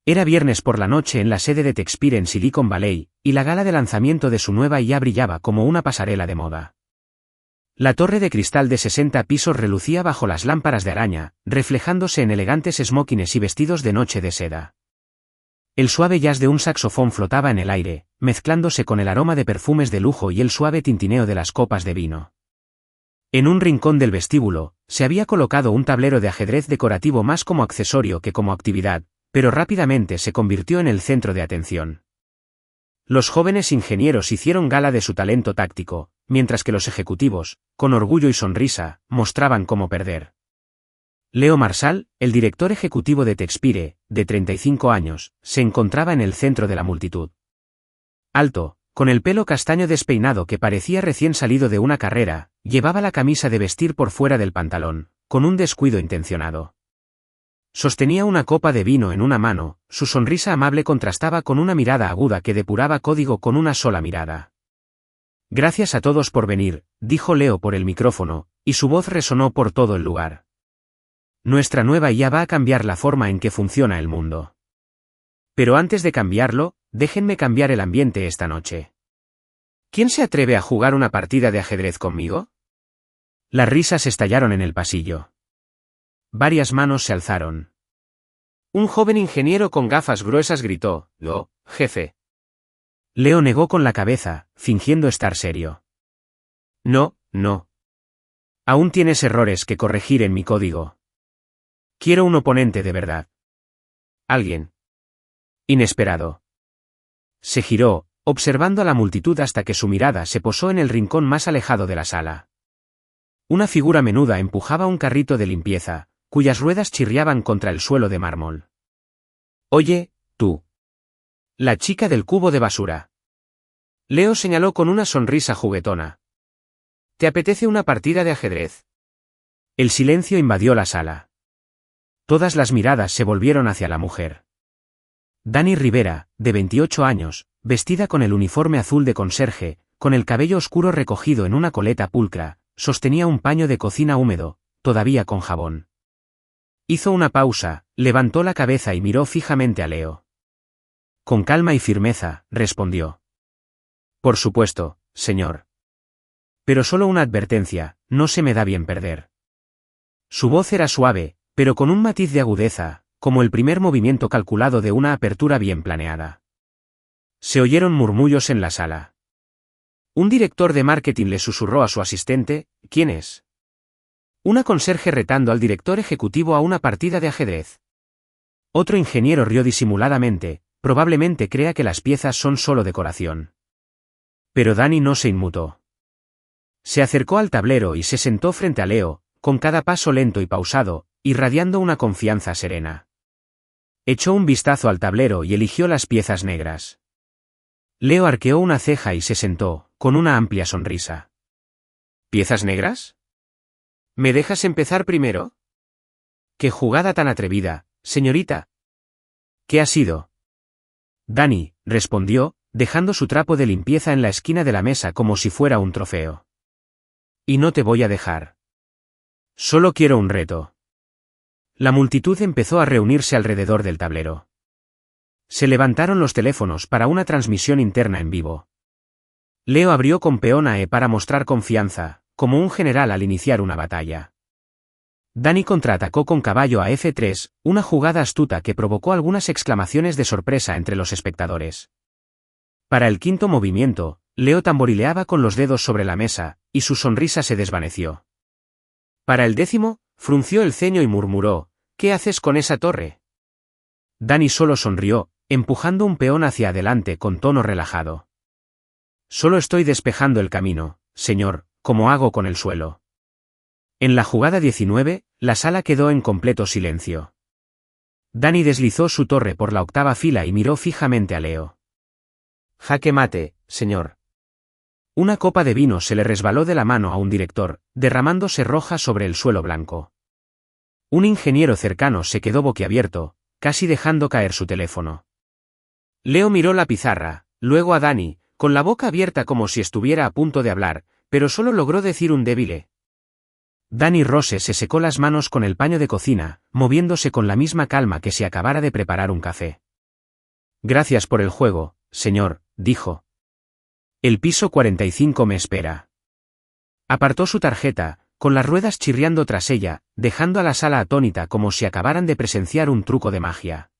Era viernes por la noche en la sede de Texpire en Silicon Valley, y la gala de lanzamiento de su nueva IA brillaba como una pasarela de moda. La torre de cristal de 60 pisos relucía bajo las lámparas de araña, reflejándose en elegantes smokines y vestidos de noche de seda. El suave jazz de un saxofón flotaba en el aire, mezclándose con el aroma de perfumes de lujo y el suave tintineo de las copas de vino. En un rincón del vestíbulo, se había colocado un tablero de ajedrez decorativo más como accesorio que como actividad, pero rápidamente se convirtió en el centro de atención. Los jóvenes ingenieros hicieron gala de su talento táctico, mientras que los ejecutivos, con orgullo y sonrisa, mostraban cómo perder. Leo Marshall, el director ejecutivo de Texpire, de 35 años, se encontraba en el centro de la multitud. Alto, con el pelo castaño despeinado que parecía recién salido de una carrera, llevaba la camisa de vestir por fuera del pantalón, con un descuido intencionado. Sostenía una copa de vino en una mano, su sonrisa amable contrastaba con una mirada aguda que depuraba código con una sola mirada. Gracias a todos por venir, dijo Leo por el micrófono, y su voz resonó por todo el lugar. Nuestra nueva IA va a cambiar la forma en que funciona el mundo. Pero antes de cambiarlo, déjenme cambiar el ambiente esta noche. ¿Quién se atreve a jugar una partida de ajedrez conmigo? Las risas estallaron en el pasillo. Varias manos se alzaron. Un joven ingeniero con gafas gruesas gritó: «No, jefe». Leo negó con la cabeza, fingiendo estar serio. No. Aún tienes errores que corregir en mi código. Quiero un oponente de verdad. Alguien inesperado. Se giró, observando a la multitud hasta que su mirada se posó en el rincón más alejado de la sala. Una figura menuda empujaba un carrito de limpieza, cuyas ruedas chirriaban contra el suelo de mármol. «Oye, tú. La chica del cubo de basura». Leo señaló con una sonrisa juguetona. «¿Te apetece una partida de ajedrez?» El silencio invadió la sala. Todas las miradas se volvieron hacia la mujer. Dani Rivera, de 28 años, vestida con el uniforme azul de conserje, con el cabello oscuro recogido en una coleta pulcra, sostenía un paño de cocina húmedo, todavía con jabón. Hizo una pausa, levantó la cabeza y miró fijamente a Leo. Con calma y firmeza, respondió. «Por supuesto, señor. Pero solo una advertencia, no se me da bien perder». Su voz era suave, pero con un matiz de agudeza, como el primer movimiento calculado de una apertura bien planeada. Se oyeron murmullos en la sala. Un director de marketing le susurró a su asistente: «¿Quién es?» Una conserje retando al director ejecutivo a una partida de ajedrez. Otro ingeniero rió disimuladamente, probablemente crea que las piezas son solo decoración. Pero Dani no se inmutó. Se acercó al tablero y se sentó frente a Leo, con cada paso lento y pausado, irradiando una confianza serena. Echó un vistazo al tablero y eligió las piezas negras. Leo arqueó una ceja y se sentó, con una amplia sonrisa. «¿Piezas negras? ¿Me dejas empezar primero?» «¡Qué jugada tan atrevida, señorita!» «¿Qué ha sido?» Dani respondió, dejando su trapo de limpieza en la esquina de la mesa como si fuera un trofeo. «Y no te voy a dejar. Solo quiero un reto». La multitud empezó a reunirse alrededor del tablero. Se levantaron los teléfonos para una transmisión interna en vivo. Leo abrió con peón a E para mostrar confianza, como un general al iniciar una batalla. Dani contraatacó con caballo a F3, una jugada astuta que provocó algunas exclamaciones de sorpresa entre los espectadores. Para el quinto movimiento, Leo tamborileaba con los dedos sobre la mesa, y su sonrisa se desvaneció. Para el décimo, frunció el ceño y murmuró: «¿Qué haces con esa torre?» Dani solo sonrió, empujando un peón hacia adelante con tono relajado. «Solo estoy despejando el camino, señor, como hago con el suelo». En la jugada 19, la sala quedó en completo silencio. Dani deslizó su torre por la octava fila y miró fijamente a Leo. «Jaque mate, señor». Una copa de vino se le resbaló de la mano a un director, derramándose roja sobre el suelo blanco. Un ingeniero cercano se quedó boquiabierto, casi dejando caer su teléfono. Leo miró la pizarra, luego a Dani, con la boca abierta como si estuviera a punto de hablar, pero solo logró decir un débil. Dani Rose se secó las manos con el paño de cocina, moviéndose con la misma calma que si acabara de preparar un café. Gracias por el juego, señor, dijo. El piso 45 me espera. Apartó su tarjeta, con las ruedas chirriando tras ella, dejando a la sala atónita como si acabaran de presenciar un truco de magia.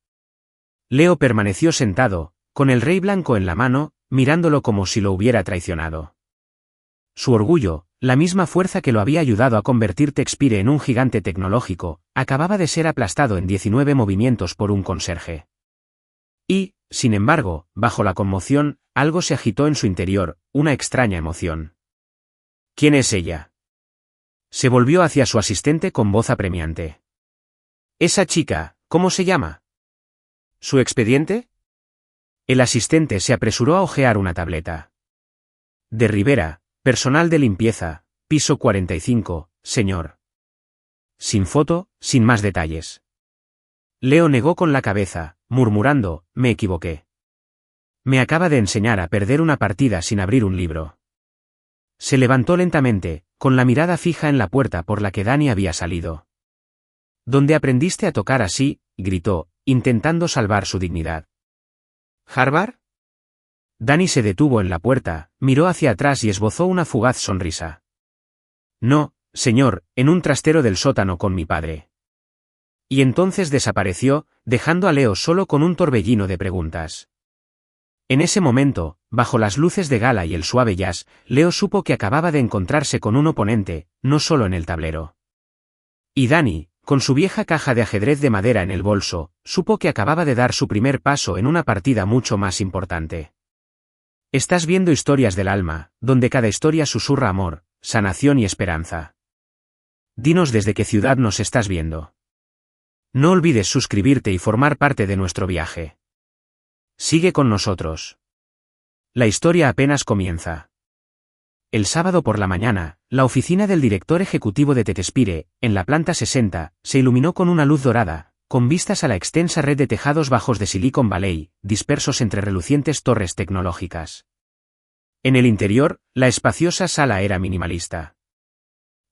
Leo permaneció sentado, con el rey blanco en la mano, mirándolo como si lo hubiera traicionado. Su orgullo, la misma fuerza que lo había ayudado a convertir Texpire en un gigante tecnológico, acababa de ser aplastado en 19 movimientos por un conserje. Y, sin embargo, bajo la conmoción, algo se agitó en su interior, una extraña emoción. ¿Quién es ella? Se volvió hacia su asistente con voz apremiante. Esa chica, ¿cómo se llama? ¿Su expediente? El asistente se apresuró a hojear una tableta. De Rivera, personal de limpieza, piso 45, señor. Sin foto, sin más detalles. Leo negó con la cabeza, murmurando, me equivoqué. Me acaba de enseñar a perder una partida sin abrir un libro. Se levantó lentamente, con la mirada fija en la puerta por la que Dani había salido. ¿Dónde aprendiste a tocar así?, gritó, intentando salvar su dignidad. ¿Harvard? Dani se detuvo en la puerta, miró hacia atrás y esbozó una fugaz sonrisa. No, señor, en un trastero del sótano con mi padre. Y entonces desapareció, dejando a Leo solo con un torbellino de preguntas. En ese momento, bajo las luces de gala y el suave jazz, Leo supo que acababa de encontrarse con un oponente, no solo en el tablero. Y Dani, con su vieja caja de ajedrez de madera en el bolso, supo que acababa de dar su primer paso en una partida mucho más importante. Estás viendo Historias del Alma, donde cada historia susurra amor, sanación y esperanza. Dinos desde qué ciudad nos estás viendo. No olvides suscribirte y formar parte de nuestro viaje. Sigue con nosotros. La historia apenas comienza. El sábado por la mañana, la oficina del director ejecutivo de Texpire, en la planta 60, se iluminó con una luz dorada, con vistas a la extensa red de tejados bajos de Silicon Valley, dispersos entre relucientes torres tecnológicas. En el interior, la espaciosa sala era minimalista.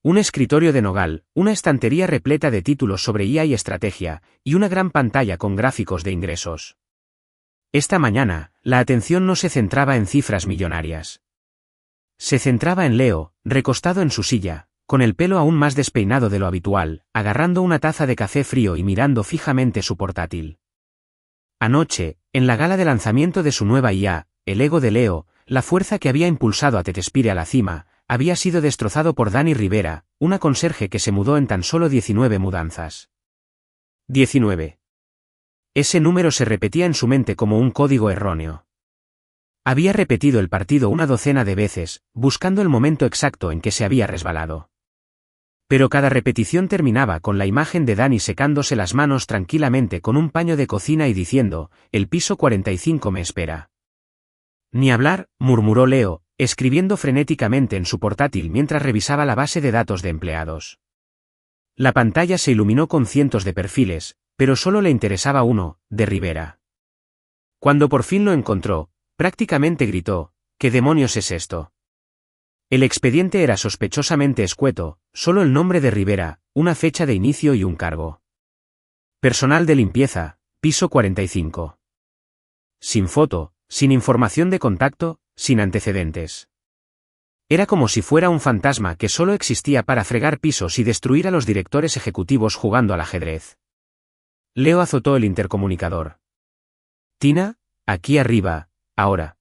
Un escritorio de nogal, una estantería repleta de títulos sobre IA y estrategia, y una gran pantalla con gráficos de ingresos. Esta mañana, la atención no se centraba en cifras millonarias. Se centraba en Leo, recostado en su silla, con el pelo aún más despeinado de lo habitual, agarrando una taza de café frío y mirando fijamente su portátil. Anoche, en la gala de lanzamiento de su nueva IA, el ego de Leo, la fuerza que había impulsado a Texpire a la cima, había sido destrozado por Dani Rivera, una conserje que se mudó en tan solo 19 mudanzas. 19. Ese número se repetía en su mente como un código erróneo. Había repetido el partido una docena de veces, buscando el momento exacto en que se había resbalado. Pero cada repetición terminaba con la imagen de Dani secándose las manos tranquilamente con un paño de cocina y diciendo, el piso 45 me espera. Ni hablar, murmuró Leo, escribiendo frenéticamente en su portátil mientras revisaba la base de datos de empleados. La pantalla se iluminó con cientos de perfiles, pero solo le interesaba uno, de Rivera. Cuando por fin lo encontró, prácticamente gritó, ¿qué demonios es esto? El expediente era sospechosamente escueto, solo el nombre de Rivera, una fecha de inicio y un cargo. Personal de limpieza, piso 45. Sin foto, sin información de contacto, sin antecedentes. Era como si fuera un fantasma que solo existía para fregar pisos y destruir a los directores ejecutivos jugando al ajedrez. Leo azotó el intercomunicador. Tina, aquí arriba, ahora.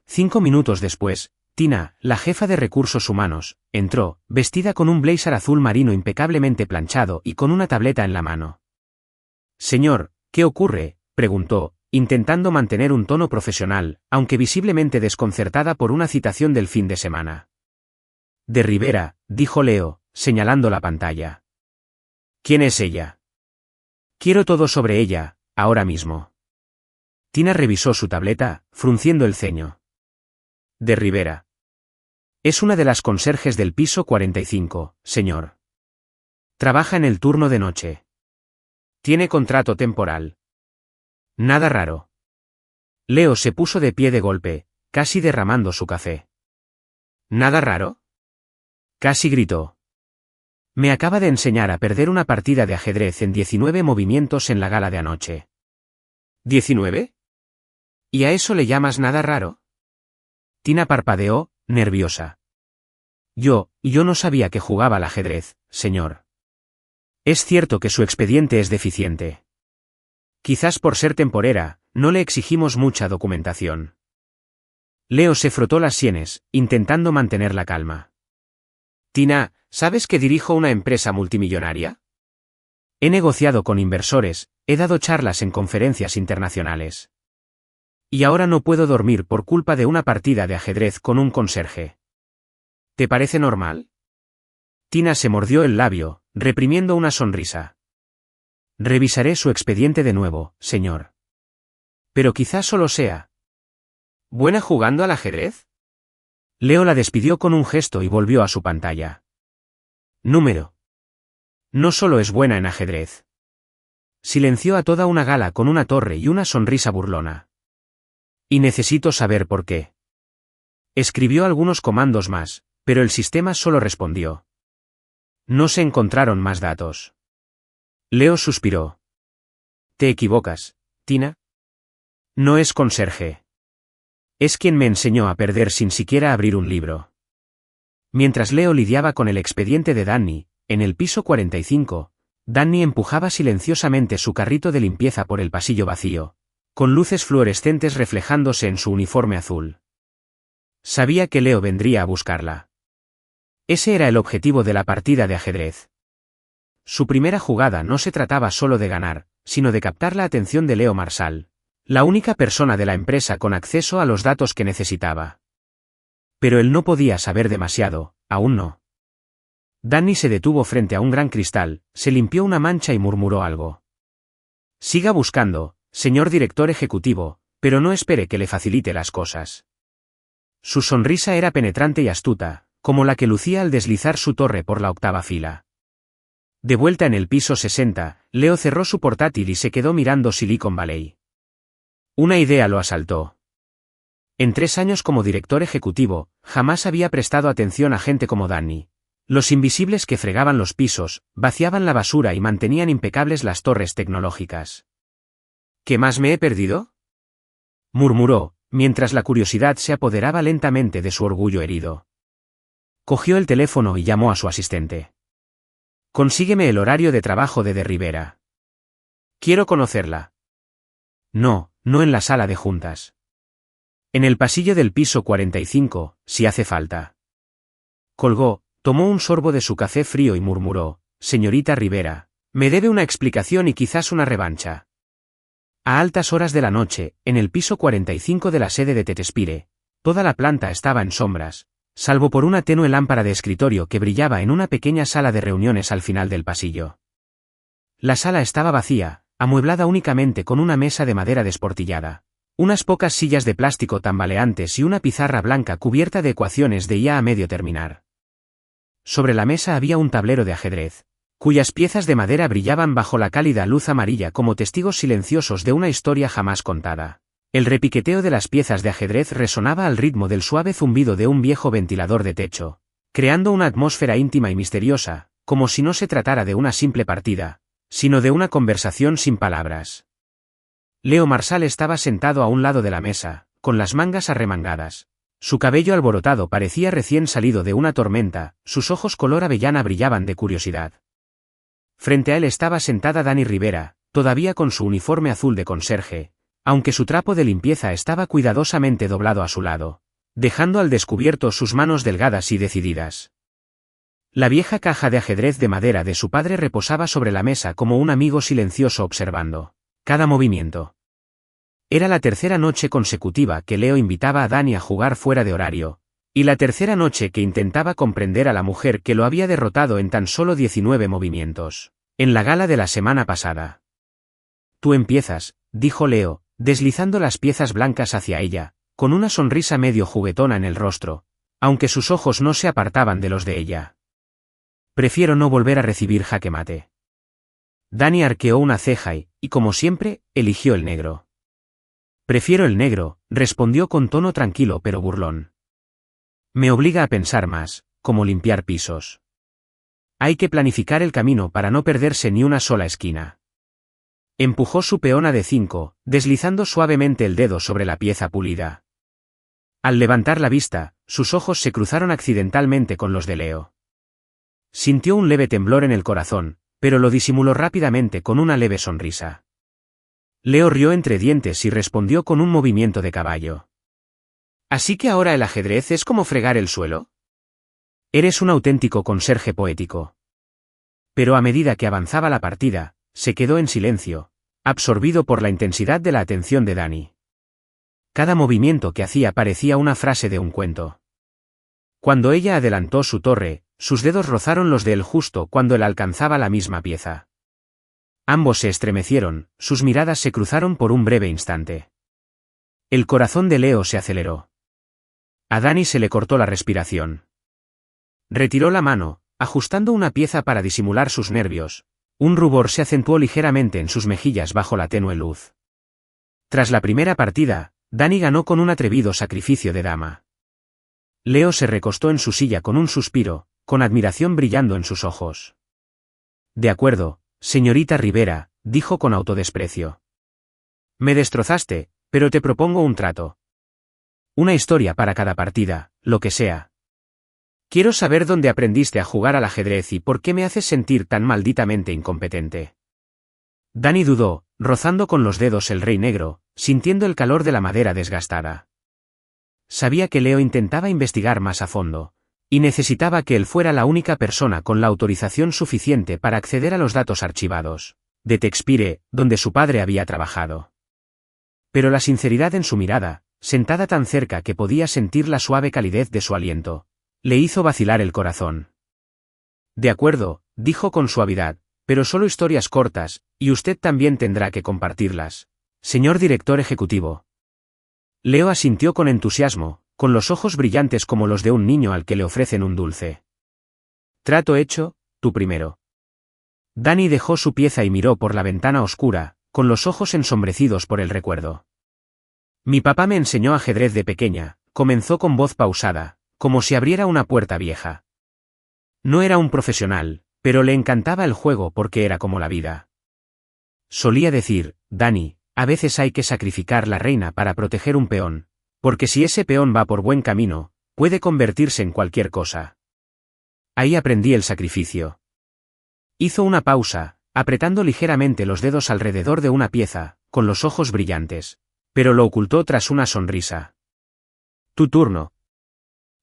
5 minutos después, Tina, la jefa de recursos humanos, entró, vestida con un blazer azul marino impecablemente planchado y con una tableta en la mano. Señor, ¿qué ocurre?, preguntó, intentando mantener un tono profesional, aunque visiblemente desconcertada por una citación del fin de semana. De Rivera, dijo Leo, señalando la pantalla. ¿Quién es ella? Quiero todo sobre ella, ahora mismo. Tina revisó su tableta, frunciendo el ceño. De Rivera. Es una de las conserjes del piso 45, señor. Trabaja en el turno de noche. Tiene contrato temporal. Nada raro. Leo se puso de pie de golpe, casi derramando su café. ¿Nada raro? Casi gritó. Me acaba de enseñar a perder una partida de ajedrez en 19 movimientos en la gala de anoche. ¿19? ¿Y a eso le llamas nada raro? Tina parpadeó, nerviosa. Yo no sabía que jugaba al ajedrez, señor. Es cierto que su expediente es deficiente. Quizás por ser temporera, no le exigimos mucha documentación. Leo se frotó las sienes, intentando mantener la calma. Tina, ¿sabes que dirijo una empresa multimillonaria? He negociado con inversores, he dado charlas en conferencias internacionales. Y ahora no puedo dormir por culpa de una partida de ajedrez con un conserje. ¿Te parece normal? Tina se mordió el labio, reprimiendo una sonrisa. Revisaré su expediente de nuevo, señor. Pero quizás solo sea. ¿Buena jugando al ajedrez? Leo la despidió con un gesto y volvió a su pantalla. Número. No solo es buena en ajedrez. Silenció a toda una gala con una torre y una sonrisa burlona. Y necesito saber por qué. Escribió algunos comandos más, pero el sistema solo respondió. No se encontraron más datos. Leo suspiró. Te equivocas, Tina. No es conserje. Es quien me enseñó a perder sin siquiera abrir un libro. Mientras Leo lidiaba con el expediente de Danny, en el piso 45, Danny empujaba silenciosamente su carrito de limpieza por el pasillo vacío, con luces fluorescentes reflejándose en su uniforme azul. Sabía que Leo vendría a buscarla. Ese era el objetivo de la partida de ajedrez. Su primera jugada no se trataba solo de ganar, sino de captar la atención de Leo Marshall, la única persona de la empresa con acceso a los datos que necesitaba. Pero él no podía saber demasiado, aún no. Danny se detuvo frente a un gran cristal, se limpió una mancha y murmuró algo. Siga buscando, señor director ejecutivo, pero no espere que le facilite las cosas. Su sonrisa era penetrante y astuta, como la que lucía al deslizar su torre por la octava fila. De vuelta en el piso 60, Leo cerró su portátil y se quedó mirando Silicon Valley. Una idea lo asaltó. En 3 años como director ejecutivo, jamás había prestado atención a gente como Danny. Los invisibles que fregaban los pisos, vaciaban la basura y mantenían impecables las torres tecnológicas. ¿Qué más me he perdido?, murmuró, mientras la curiosidad se apoderaba lentamente de su orgullo herido. Cogió el teléfono y llamó a su asistente. Consígueme el horario de trabajo de Rivera. Quiero conocerla. No en la sala de juntas. En el pasillo del piso 45, si hace falta. Colgó, tomó un sorbo de su café frío y murmuró, señorita Rivera, me debe una explicación y quizás una revancha. A altas horas de la noche, en el piso 45 de la sede de Tetespire, toda la planta estaba en sombras, salvo por una tenue lámpara de escritorio que brillaba en una pequeña sala de reuniones al final del pasillo. La sala estaba vacía, amueblada únicamente con una mesa de madera desportillada, unas pocas sillas de plástico tambaleantes y una pizarra blanca cubierta de ecuaciones de IA a medio terminar. Sobre la mesa había un tablero de ajedrez, cuyas piezas de madera brillaban bajo la cálida luz amarilla como testigos silenciosos de una historia jamás contada. El repiqueteo de las piezas de ajedrez resonaba al ritmo del suave zumbido de un viejo ventilador de techo, creando una atmósfera íntima y misteriosa, como si no se tratara de una simple partida, sino de una conversación sin palabras. Leo Marshall estaba sentado a un lado de la mesa, con las mangas arremangadas. Su cabello alborotado parecía recién salido de una tormenta, sus ojos color avellana brillaban de curiosidad. Frente a él estaba sentada Danny Rivera, todavía con su uniforme azul de conserje, aunque su trapo de limpieza estaba cuidadosamente doblado a su lado, dejando al descubierto sus manos delgadas y decididas. La vieja caja de ajedrez de madera de su padre reposaba sobre la mesa como un amigo silencioso observando cada movimiento. Era la tercera noche consecutiva que Leo invitaba a Danny a jugar fuera de horario, y la tercera noche que intentaba comprender a la mujer que lo había derrotado en tan solo 19 movimientos, en la gala de la semana pasada. Tú empiezas, dijo Leo, deslizando las piezas blancas hacia ella, con una sonrisa medio juguetona en el rostro, aunque sus ojos no se apartaban de los de ella. Prefiero no volver a recibir jaque mate. Danny arqueó una ceja y, como siempre, eligió el negro. Prefiero el negro, respondió con tono tranquilo pero burlón. Me obliga a pensar más, como limpiar pisos. Hay que planificar el camino para no perderse ni una sola esquina. Empujó su peón a D5, deslizando suavemente el dedo sobre la pieza pulida. Al levantar la vista, sus ojos se cruzaron accidentalmente con los de Leo. Sintió un leve temblor en el corazón, pero lo disimuló rápidamente con una leve sonrisa. Leo rió entre dientes y respondió con un movimiento de caballo. ¿Así que ahora el ajedrez es como fregar el suelo? Eres un auténtico conserje poético. Pero a medida que avanzaba la partida, se quedó en silencio, absorbido por la intensidad de la atención de Dani. Cada movimiento que hacía parecía una frase de un cuento. Cuando ella adelantó su torre, sus dedos rozaron los de él justo cuando él alcanzaba la misma pieza. Ambos se estremecieron, sus miradas se cruzaron por un breve instante. El corazón de Leo se aceleró. A Dani se le cortó la respiración. Retiró la mano, ajustando una pieza para disimular sus nervios. Un rubor se acentuó ligeramente en sus mejillas bajo la tenue luz. Tras la primera partida, Dani ganó con un atrevido sacrificio de dama. Leo se recostó en su silla con un suspiro, con admiración brillando en sus ojos. De acuerdo, señorita Rivera, dijo con autodesprecio. Me destrozaste, pero te propongo un trato. Una historia para cada partida, lo que sea. Quiero saber dónde aprendiste a jugar al ajedrez y por qué me haces sentir tan malditamente incompetente. Dani dudó, rozando con los dedos el rey negro, sintiendo el calor de la madera desgastada. Sabía que Leo intentaba investigar más a fondo, y necesitaba que él fuera la única persona con la autorización suficiente para acceder a los datos archivados de Texpire, donde su padre había trabajado. Pero la sinceridad en su mirada, sentada tan cerca que podía sentir la suave calidez de su aliento, le hizo vacilar el corazón. De acuerdo, dijo con suavidad, pero solo historias cortas, y usted también tendrá que compartirlas, señor director ejecutivo. Leo asintió con entusiasmo, con los ojos brillantes como los de un niño al que le ofrecen un dulce. Trato hecho, tú primero. Dani dejó su pieza y miró por la ventana oscura, con los ojos ensombrecidos por el recuerdo. Mi papá me enseñó ajedrez de pequeña, comenzó con voz pausada, como si abriera una puerta vieja. No era un profesional, pero le encantaba el juego porque era como la vida. Solía decir, Dani, a veces hay que sacrificar la reina para proteger un peón, porque si ese peón va por buen camino, puede convertirse en cualquier cosa. Ahí aprendí el sacrificio. Hizo una pausa, apretando ligeramente los dedos alrededor de una pieza, con los ojos brillantes, pero lo ocultó tras una sonrisa. Tu turno.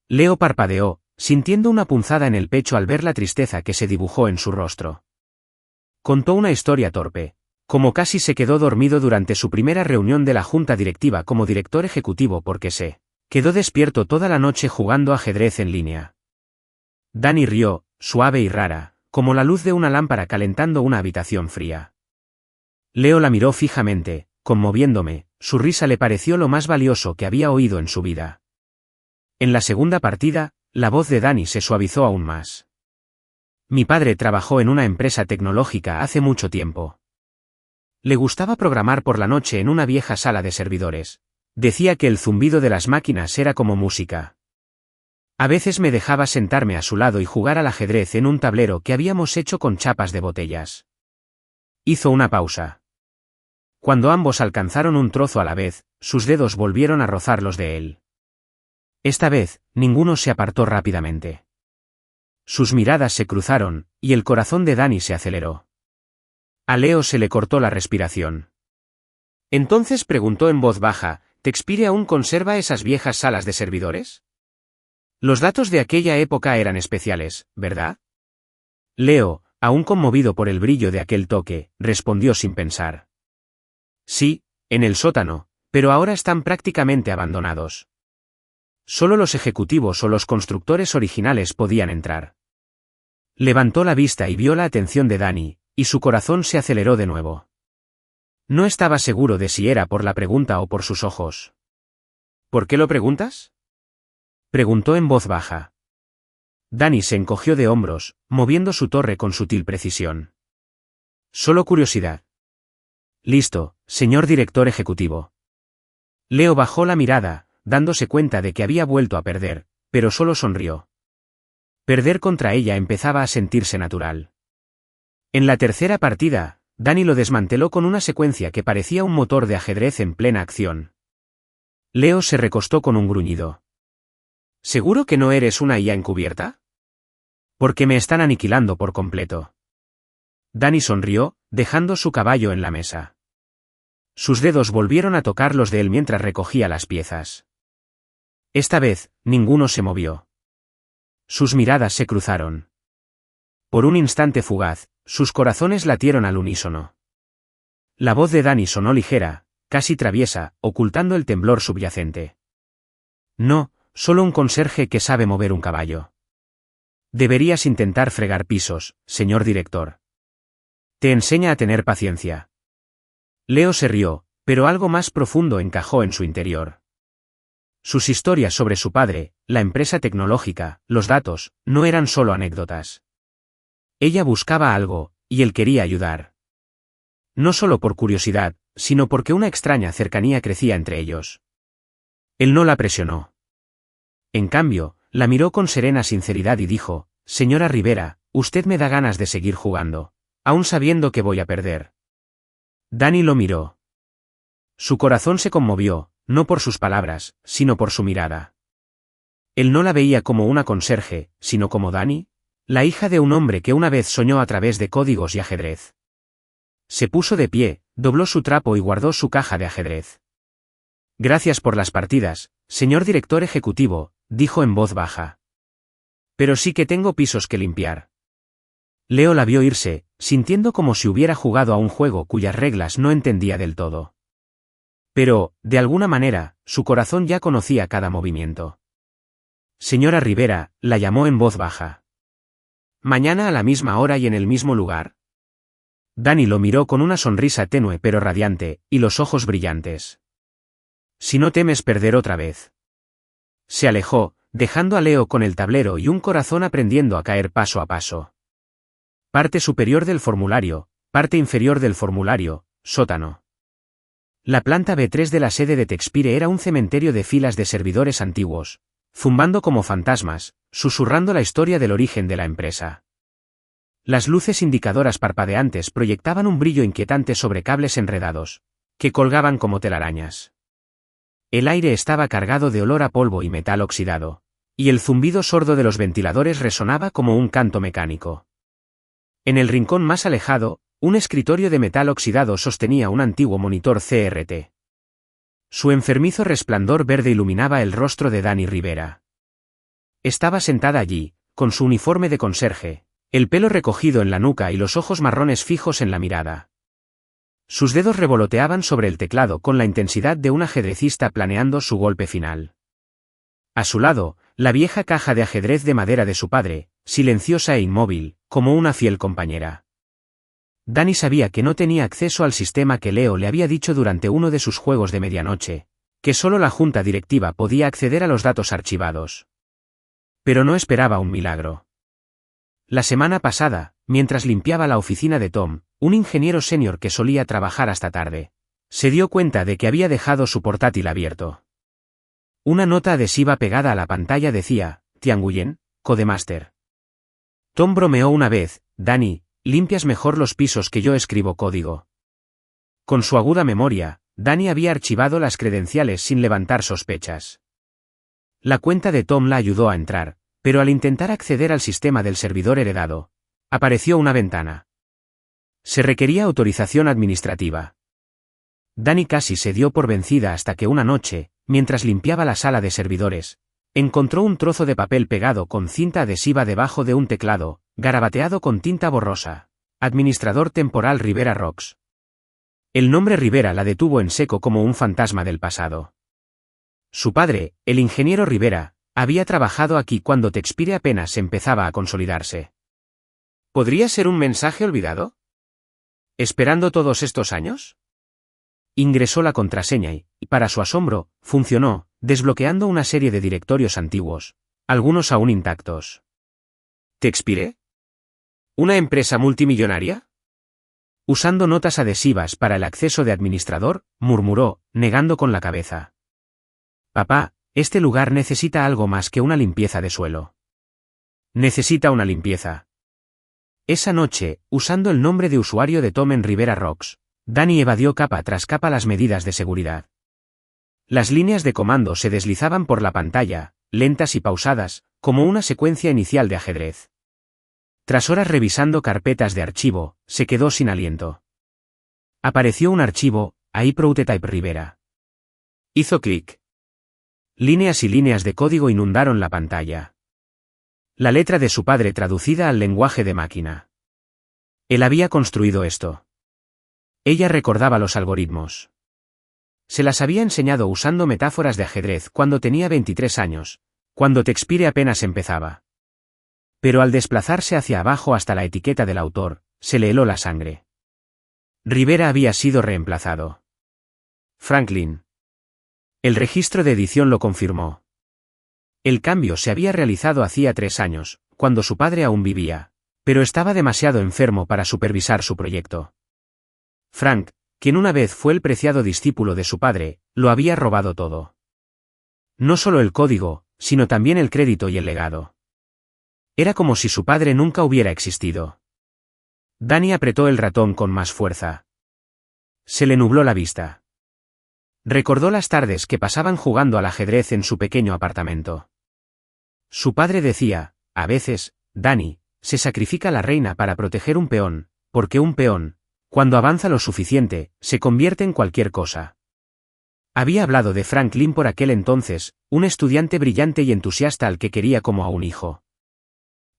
Leo parpadeó, sintiendo una punzada en el pecho al ver la tristeza que se dibujó en su rostro. Contó una historia torpe, como casi se quedó dormido durante su primera reunión de la junta directiva como director ejecutivo porque se quedó despierto toda la noche jugando ajedrez en línea. Dani rió, suave y rara, como la luz de una lámpara calentando una habitación fría. Leo la miró fijamente, conmoviéndome, su risa le pareció lo más valioso que había oído en su vida. En la segunda partida, la voz de Dani se suavizó aún más. Mi padre trabajó en una empresa tecnológica hace mucho tiempo. Le gustaba programar por la noche en una vieja sala de servidores. Decía que el zumbido de las máquinas era como música. A veces me dejaba sentarme a su lado y jugar al ajedrez en un tablero que habíamos hecho con chapas de botellas. Hizo una pausa. Cuando ambos alcanzaron un trozo a la vez, sus dedos volvieron a rozar los de él. Esta vez, ninguno se apartó rápidamente. Sus miradas se cruzaron, y el corazón de Dani se aceleró. A Leo se le cortó la respiración. Entonces preguntó en voz baja, ¿Texpire aún conserva esas viejas salas de servidores? Los datos de aquella época eran especiales, ¿verdad? Leo, aún conmovido por el brillo de aquel toque, respondió sin pensar. Sí, en el sótano, pero ahora están prácticamente abandonados. Solo los ejecutivos o los constructores originales podían entrar. Levantó la vista y vio la atención de Dani, y su corazón se aceleró de nuevo. No estaba seguro de si era por la pregunta o por sus ojos. ¿Por qué lo preguntas? Preguntó en voz baja. Dani se encogió de hombros, moviendo su torre con sutil precisión. Solo curiosidad. Listo, señor director ejecutivo. Leo bajó la mirada, dándose cuenta de que había vuelto a perder, pero solo sonrió. Perder contra ella empezaba a sentirse natural. En la tercera partida, Dani lo desmanteló con una secuencia que parecía un motor de ajedrez en plena acción. Leo se recostó con un gruñido. ¿Seguro que no eres una IA encubierta? Porque me están aniquilando por completo. Dani sonrió, dejando su caballo en la mesa. Sus dedos volvieron a tocar los de él mientras recogía las piezas. Esta vez, ninguno se movió. Sus miradas se cruzaron. Por un instante fugaz, sus corazones latieron al unísono. La voz de Dani sonó ligera, casi traviesa, ocultando el temblor subyacente. No, solo un conserje que sabe mover un caballo. Deberías intentar fregar pisos, señor director. Te enseña a tener paciencia. Leo se rió, pero algo más profundo encajó en su interior. Sus historias sobre su padre, la empresa tecnológica, los datos, no eran solo anécdotas. Ella buscaba algo, y él quería ayudar. No solo por curiosidad, sino porque una extraña cercanía crecía entre ellos. Él no la presionó. En cambio, la miró con serena sinceridad y dijo, «Señora Rivera, usted me da ganas de seguir jugando, aun sabiendo que voy a perder». Dani lo miró. Su corazón se conmovió, no por sus palabras, sino por su mirada. Él no la veía como una conserje, sino como Dani, la hija de un hombre que una vez soñó a través de códigos y ajedrez. Se puso de pie, dobló su trapo y guardó su caja de ajedrez. «Gracias por las partidas, señor director ejecutivo», dijo en voz baja. «Pero sí que tengo pisos que limpiar». Leo la vio irse, sintiendo como si hubiera jugado a un juego cuyas reglas no entendía del todo. Pero, de alguna manera, su corazón ya conocía cada movimiento. «Señora Rivera», la llamó en voz baja. «¿Mañana a la misma hora y en el mismo lugar?» Dani lo miró con una sonrisa tenue pero radiante, y los ojos brillantes. «Si no temes perder otra vez». Se alejó, dejando a Leo con el tablero y un corazón aprendiendo a caer paso a paso. Parte superior del formulario, parte inferior del formulario, sótano. La planta B3 de la sede de Texpire era un cementerio de filas de servidores antiguos, zumbando como fantasmas, susurrando la historia del origen de la empresa. Las luces indicadoras parpadeantes proyectaban un brillo inquietante sobre cables enredados, que colgaban como telarañas. El aire estaba cargado de olor a polvo y metal oxidado, y el zumbido sordo de los ventiladores resonaba como un canto mecánico. En el rincón más alejado, un escritorio de metal oxidado sostenía un antiguo monitor CRT. Su enfermizo resplandor verde iluminaba el rostro de Dani Rivera. Estaba sentada allí, con su uniforme de conserje, el pelo recogido en la nuca y los ojos marrones fijos en la mirada. Sus dedos revoloteaban sobre el teclado con la intensidad de un ajedrecista planeando su golpe final. A su lado, la vieja caja de ajedrez de madera de su padre, silenciosa e inmóvil, como una fiel compañera. Dani sabía que no tenía acceso al sistema que Leo le había dicho durante uno de sus juegos de medianoche, que solo la junta directiva podía acceder a los datos archivados. Pero no esperaba un milagro. La semana pasada, mientras limpiaba la oficina de Tom, un ingeniero senior que solía trabajar hasta tarde, se dio cuenta de que había dejado su portátil abierto. Una nota adhesiva pegada a la pantalla decía, «Tianguyen, Codemaster». Tom bromeó una vez, «Dani, limpias mejor los pisos que yo escribo código». Con su aguda memoria, Dani había archivado las credenciales sin levantar sospechas. La cuenta de Tom la ayudó a entrar, pero al intentar acceder al sistema del servidor heredado, apareció una ventana. Se requería autorización administrativa. Dani casi se dio por vencida hasta que una noche, mientras limpiaba la sala de servidores, encontró un trozo de papel pegado con cinta adhesiva debajo de un teclado, garabateado con tinta borrosa. Administrador temporal Rivera Rocks. El nombre Rivera la detuvo en seco como un fantasma del pasado. Su padre, el ingeniero Rivera, había trabajado aquí cuando Texpire apenas empezaba a consolidarse. ¿Podría ser un mensaje olvidado? ¿Esperando todos estos años? Ingresó la contraseña y, para su asombro, funcionó, desbloqueando una serie de directorios antiguos, algunos aún intactos. ¿Texpire? ¿Una empresa multimillonaria? Usando notas adhesivas para el acceso de administrador, murmuró, negando con la cabeza. Papá, este lugar necesita algo más que una limpieza de suelo. Necesita una limpieza. Esa noche, usando el nombre de usuario de Tom en Rivera Rocks, Danny evadió capa tras capa las medidas de seguridad. Las líneas de comando se deslizaban por la pantalla, lentas y pausadas, como una secuencia inicial de ajedrez. Tras horas revisando carpetas de archivo, se quedó sin aliento. Apareció un archivo, iPrototype Rivera. Hizo clic. Líneas y líneas de código inundaron la pantalla. La letra de su padre traducida al lenguaje de máquina. Él había construido esto. Ella recordaba los algoritmos. Se las había enseñado usando metáforas de ajedrez cuando tenía 23 años, cuando Texpire apenas empezaba. Pero al desplazarse hacia abajo hasta la etiqueta del autor, se le heló la sangre. Rivera había sido reemplazado. Franklin. El registro de edición lo confirmó. El cambio se había realizado hacía 3 años, cuando su padre aún vivía, pero estaba demasiado enfermo para supervisar su proyecto. Frank, quien una vez fue el preciado discípulo de su padre, lo había robado todo. No solo el código, sino también el crédito y el legado. Era como si su padre nunca hubiera existido. Danny apretó el ratón con más fuerza. Se le nubló la vista. Recordó las tardes que pasaban jugando al ajedrez en su pequeño apartamento. Su padre decía, a veces, Danny, se sacrifica la reina para proteger un peón, porque un peón, cuando avanza lo suficiente, se convierte en cualquier cosa. Había hablado de Franklin por aquel entonces, un estudiante brillante y entusiasta al que quería como a un hijo.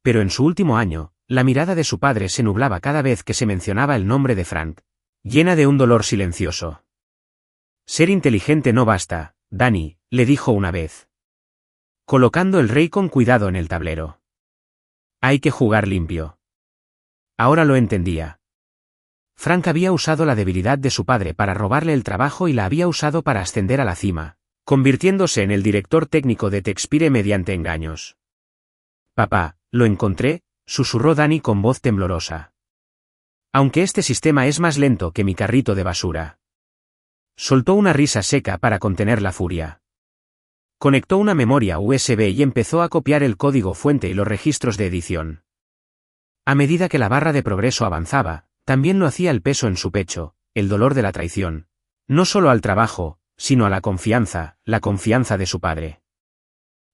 Pero en su último año, la mirada de su padre se nublaba cada vez que se mencionaba el nombre de Frank, llena de un dolor silencioso. Ser inteligente no basta, Danny, le dijo una vez. Colocando el rey con cuidado en el tablero. Hay que jugar limpio. Ahora lo entendía. Frank había usado la debilidad de su padre para robarle el trabajo y la había usado para ascender a la cima, convirtiéndose en el director técnico de Texpire mediante engaños. Papá, lo encontré, susurró Danny con voz temblorosa. Aunque este sistema es más lento que mi carrito de basura. Soltó una risa seca para contener la furia. Conectó una memoria USB y empezó a copiar el código fuente y los registros de edición. A medida que la barra de progreso avanzaba, también lo hacía el peso en su pecho, el dolor de la traición. No solo al trabajo, sino a la confianza de su padre.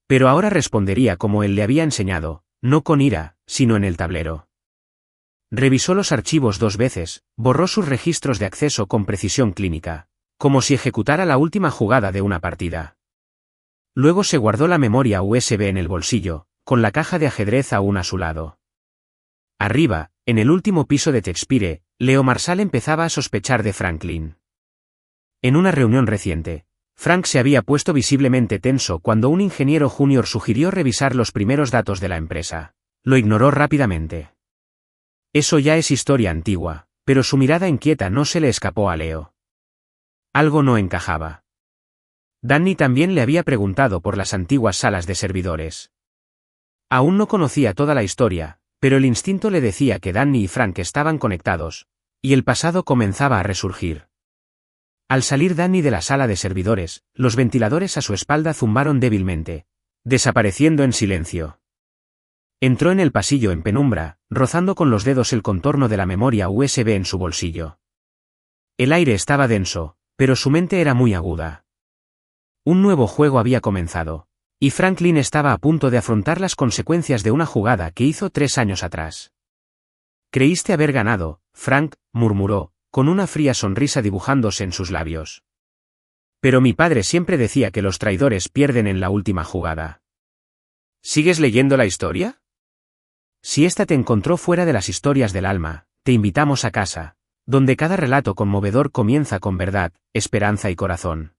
Pero ahora respondería como él le había enseñado, no con ira, sino en el tablero. Revisó los archivos 2 veces, borró sus registros de acceso con precisión clínica, como si ejecutara la última jugada de una partida. Luego se guardó la memoria USB en el bolsillo, con la caja de ajedrez aún a su lado. Arriba, en el último piso de Texpire, Leo Marshall empezaba a sospechar de Franklin. En una reunión reciente, Frank se había puesto visiblemente tenso cuando un ingeniero junior sugirió revisar los primeros datos de la empresa. Lo ignoró rápidamente. Eso ya es historia antigua, pero su mirada inquieta no se le escapó a Leo. Algo no encajaba. Danny también le había preguntado por las antiguas salas de servidores. Aún no conocía toda la historia, pero el instinto le decía que Danny y Frank estaban conectados, y el pasado comenzaba a resurgir. Al salir Danny de la sala de servidores, los ventiladores a su espalda zumbaron débilmente, desapareciendo en silencio. Entró en el pasillo en penumbra, rozando con los dedos el contorno de la memoria USB en su bolsillo. El aire estaba denso, pero su mente era muy aguda. Un nuevo juego había comenzado, y Franklin estaba a punto de afrontar las consecuencias de una jugada que hizo 3 años atrás. Creíste haber ganado, Frank, murmuró, con una fría sonrisa dibujándose en sus labios. Pero mi padre siempre decía que los traidores pierden en la última jugada. ¿Sigues leyendo la historia? Si esta te encontró fuera de las historias del alma, te invitamos a casa, donde cada relato conmovedor comienza con verdad, esperanza y corazón.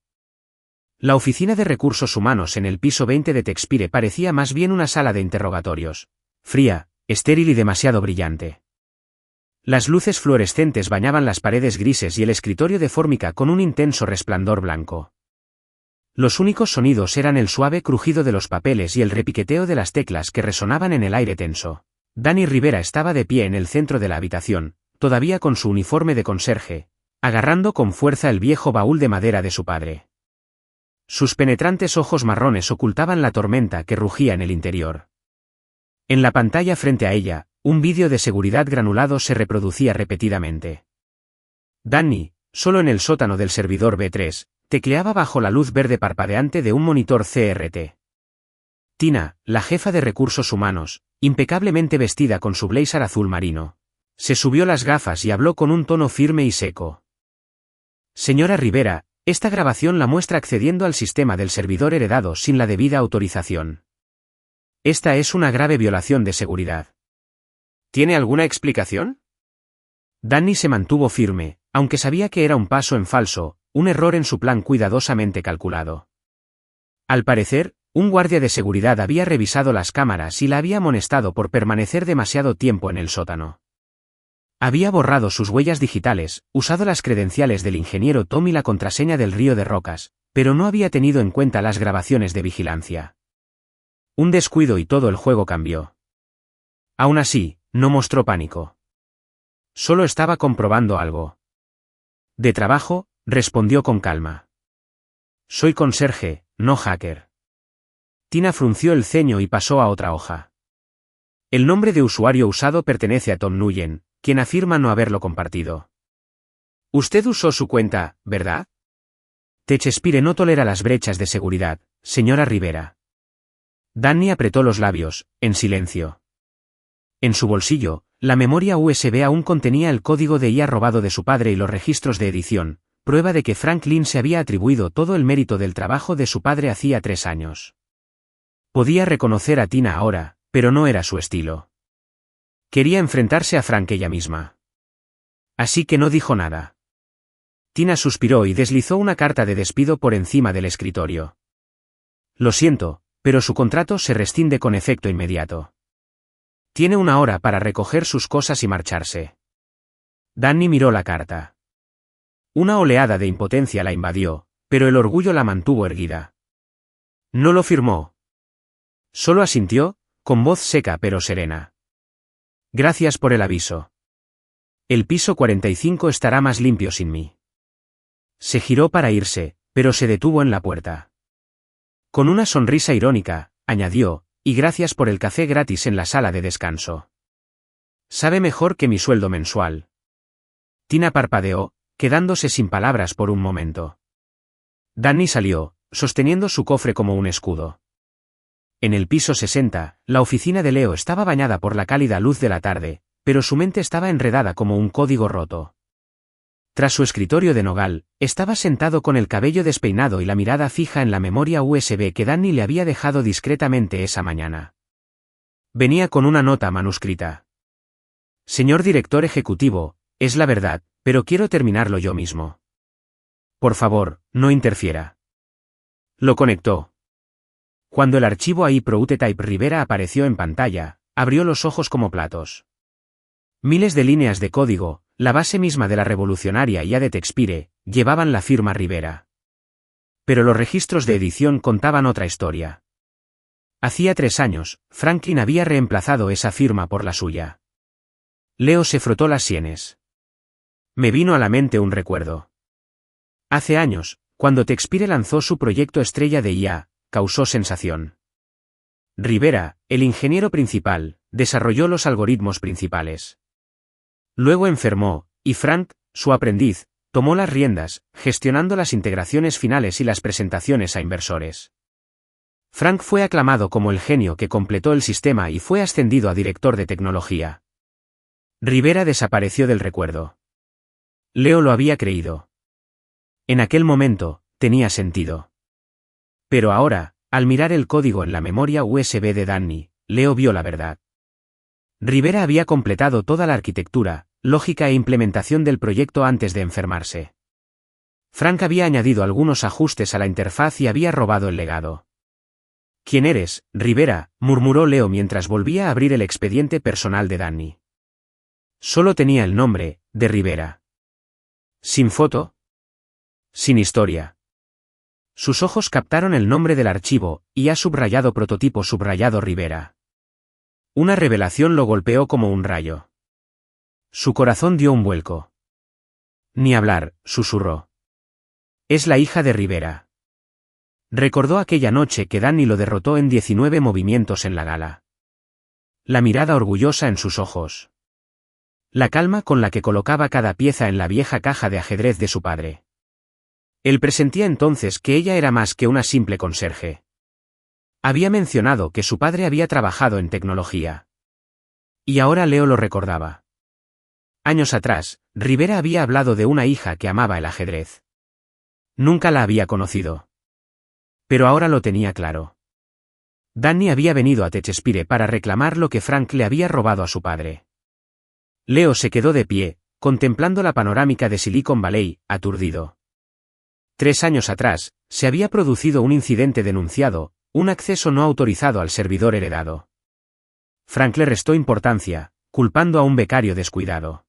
La oficina de recursos humanos en el piso 20 de Texpire parecía más bien una sala de interrogatorios, fría, estéril y demasiado brillante. Las luces fluorescentes bañaban las paredes grises y el escritorio de fórmica con un intenso resplandor blanco. Los únicos sonidos eran el suave crujido de los papeles y el repiqueteo de las teclas que resonaban en el aire tenso. Danny Rivera estaba de pie en el centro de la habitación, todavía con su uniforme de conserje, agarrando con fuerza el viejo baúl de madera de su padre. Sus penetrantes ojos marrones ocultaban la tormenta que rugía en el interior. En la pantalla frente a ella, un vídeo de seguridad granulado se reproducía repetidamente. Danny, solo en el sótano del servidor B3, tecleaba bajo la luz verde parpadeante de un monitor CRT. Tina, la jefa de recursos humanos, impecablemente vestida con su blazer azul marino, se subió las gafas y habló con un tono firme y seco. Señora Rivera, esta grabación la muestra accediendo al sistema del servidor heredado sin la debida autorización. Esta es una grave violación de seguridad. ¿Tiene alguna explicación? Danny se mantuvo firme, aunque sabía que era un paso en falso, un error en su plan cuidadosamente calculado. Al parecer, un guardia de seguridad había revisado las cámaras y la había amonestado por permanecer demasiado tiempo en el sótano. Había borrado sus huellas digitales, usado las credenciales del ingeniero Tom y la contraseña del río de rocas, pero no había tenido en cuenta las grabaciones de vigilancia. Un descuido y todo el juego cambió. Aún así, no mostró pánico. Solo estaba comprobando algo. De trabajo, respondió con calma. Soy conserje, no hacker. Tina frunció el ceño y pasó a otra hoja. El nombre de usuario usado pertenece a Tom Nguyen, quien afirma no haberlo compartido. Usted usó su cuenta, ¿verdad? Techspire no tolera las brechas de seguridad, señora Rivera. Danny apretó los labios, en silencio. En su bolsillo, la memoria USB aún contenía el código de IA robado de su padre y los registros de edición, prueba de que Franklin se había atribuido todo el mérito del trabajo de su padre hacía 3 años. Podía reconocer a Tina ahora, pero no era su estilo. Quería enfrentarse a Frank ella misma. Así que no dijo nada. Tina suspiró y deslizó una carta de despido por encima del escritorio. Lo siento, pero su contrato se rescinde con efecto inmediato. Tiene 1 hora para recoger sus cosas y marcharse. Danny miró la carta. Una oleada de impotencia la invadió, pero el orgullo la mantuvo erguida. No lo firmó. Solo asintió, con voz seca pero serena. Gracias por el aviso. El piso 45 estará más limpio sin mí. Se giró para irse, pero se detuvo en la puerta. Con una sonrisa irónica, añadió, y gracias por el café gratis en la sala de descanso. Sabe mejor que mi sueldo mensual. Tina parpadeó, quedándose sin palabras por un momento. Danny salió, sosteniendo su cofre como un escudo. En el piso 60, la oficina de Leo estaba bañada por la cálida luz de la tarde, pero su mente estaba enredada como un código roto. Tras su escritorio de nogal, estaba sentado con el cabello despeinado y la mirada fija en la memoria USB que Danny le había dejado discretamente esa mañana. Venía con una nota manuscrita. Señor director ejecutivo, es la verdad, pero quiero terminarlo yo mismo. Por favor, no interfiera. Lo conectó. Cuando el archivo AI Prototype Rivera apareció en pantalla, abrió los ojos como platos. Miles de líneas de código, la base misma de la revolucionaria IA de Techspire, llevaban la firma Rivera. Pero los registros de edición contaban otra historia. Hacía 3 años, Franklin había reemplazado esa firma por la suya. Leo se frotó las sienes. Me vino a la mente un recuerdo. Hace años, cuando Techspire lanzó su proyecto estrella de IA, causó sensación. Rivera, el ingeniero principal, desarrolló los algoritmos principales. Luego enfermó, y Frank, su aprendiz, tomó las riendas, gestionando las integraciones finales y las presentaciones a inversores. Frank fue aclamado como el genio que completó el sistema y fue ascendido a director de tecnología. Rivera desapareció del recuerdo. Leo lo había creído. En aquel momento, tenía sentido. Pero ahora, al mirar el código en la memoria USB de Danny, Leo vio la verdad. Rivera había completado toda la arquitectura, lógica e implementación del proyecto antes de enfermarse. Frank había añadido algunos ajustes a la interfaz y había robado el legado. ¿Quién eres, Rivera?, murmuró Leo mientras volvía a abrir el expediente personal de Danny. Solo tenía el nombre, de Rivera. ¿Sin foto? Sin historia. Sus ojos captaron el nombre del archivo, IA subrayado prototipo subrayado Rivera. Una revelación lo golpeó como un rayo. Su corazón dio un vuelco. Ni hablar, susurró. Es la hija de Rivera. Recordó aquella noche que Danny lo derrotó en 19 movimientos en la gala. La mirada orgullosa en sus ojos. La calma con la que colocaba cada pieza en la vieja caja de ajedrez de su padre. Él presentía entonces que ella era más que una simple conserje. Había mencionado que su padre había trabajado en tecnología. Y ahora Leo lo recordaba. Años atrás, Rivera había hablado de una hija que amaba el ajedrez. Nunca la había conocido. Pero ahora lo tenía claro. Danny había venido a Techespire para reclamar lo que Frank le había robado a su padre. Leo se quedó de pie, contemplando la panorámica de Silicon Valley, aturdido. 3 años atrás, se había producido un incidente denunciado, un acceso no autorizado al servidor heredado. Frank le restó importancia, culpando a un becario descuidado.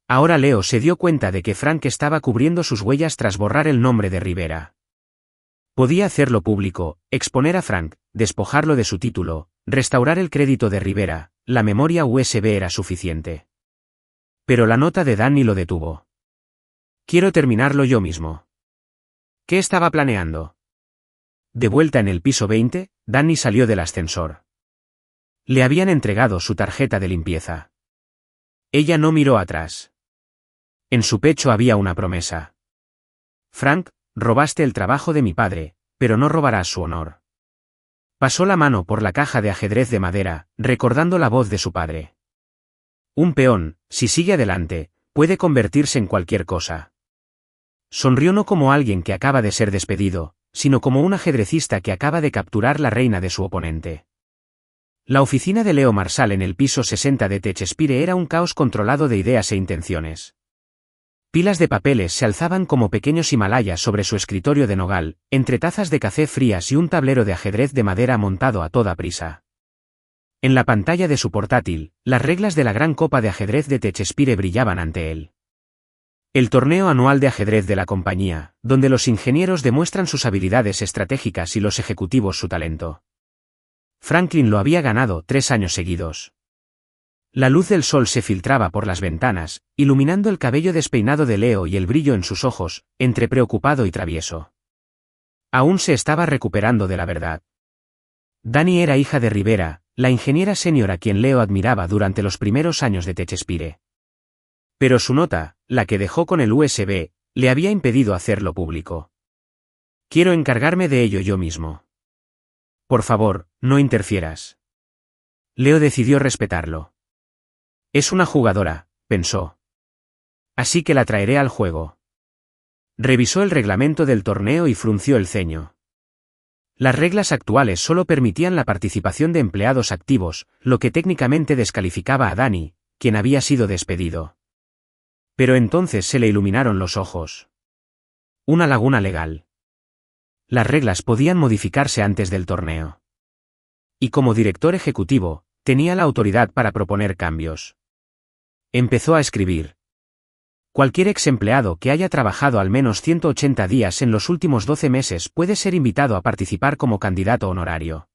Ahora Leo se dio cuenta de que Frank estaba cubriendo sus huellas tras borrar el nombre de Rivera. Podía hacerlo público, exponer a Frank, despojarlo de su título, restaurar el crédito de Rivera, la memoria USB era suficiente. Pero la nota de Danny lo detuvo. Quiero terminarlo yo mismo. ¿Qué estaba planeando? De vuelta en el piso 20, Danny salió del ascensor. Le habían entregado su tarjeta de limpieza. Ella no miró atrás. En su pecho había una promesa. Frank, robaste el trabajo de mi padre, pero no robarás su honor. Pasó la mano por la caja de ajedrez de madera, recordando la voz de su padre. Un peón, si sigue adelante, puede convertirse en cualquier cosa. Sonrió no como alguien que acaba de ser despedido, sino como un ajedrecista que acaba de capturar la reina de su oponente. La oficina de Leo Marsal en el piso 60 de Techespire era un caos controlado de ideas e intenciones. Pilas de papeles se alzaban como pequeños Himalayas sobre su escritorio de nogal, entre tazas de café frías y un tablero de ajedrez de madera montado a toda prisa. En la pantalla de su portátil, las reglas de la gran copa de ajedrez de Techespire brillaban ante él. El torneo anual de ajedrez de la compañía, donde los ingenieros demuestran sus habilidades estratégicas y los ejecutivos su talento. Franklin lo había ganado 3 años seguidos. La luz del sol se filtraba por las ventanas, iluminando el cabello despeinado de Leo y el brillo en sus ojos, entre preocupado y travieso. Aún se estaba recuperando de la verdad. Danny era hija de Rivera, la ingeniera senior a quien Leo admiraba durante los primeros años de Techespire. Pero su nota, la que dejó con el USB, le había impedido hacerlo público. Quiero encargarme de ello yo mismo. Por favor, no interfieras. Leo decidió respetarlo. Es una jugadora, pensó. Así que la traeré al juego. Revisó el reglamento del torneo y frunció el ceño. Las reglas actuales solo permitían la participación de empleados activos, lo que técnicamente descalificaba a Danny, quien había sido despedido. Pero entonces se le iluminaron los ojos. Una laguna legal. Las reglas podían modificarse antes del torneo. Y como director ejecutivo, tenía la autoridad para proponer cambios. Empezó a escribir. Cualquier ex empleado que haya trabajado al menos 180 días en los últimos 12 meses puede ser invitado a participar como candidato honorario.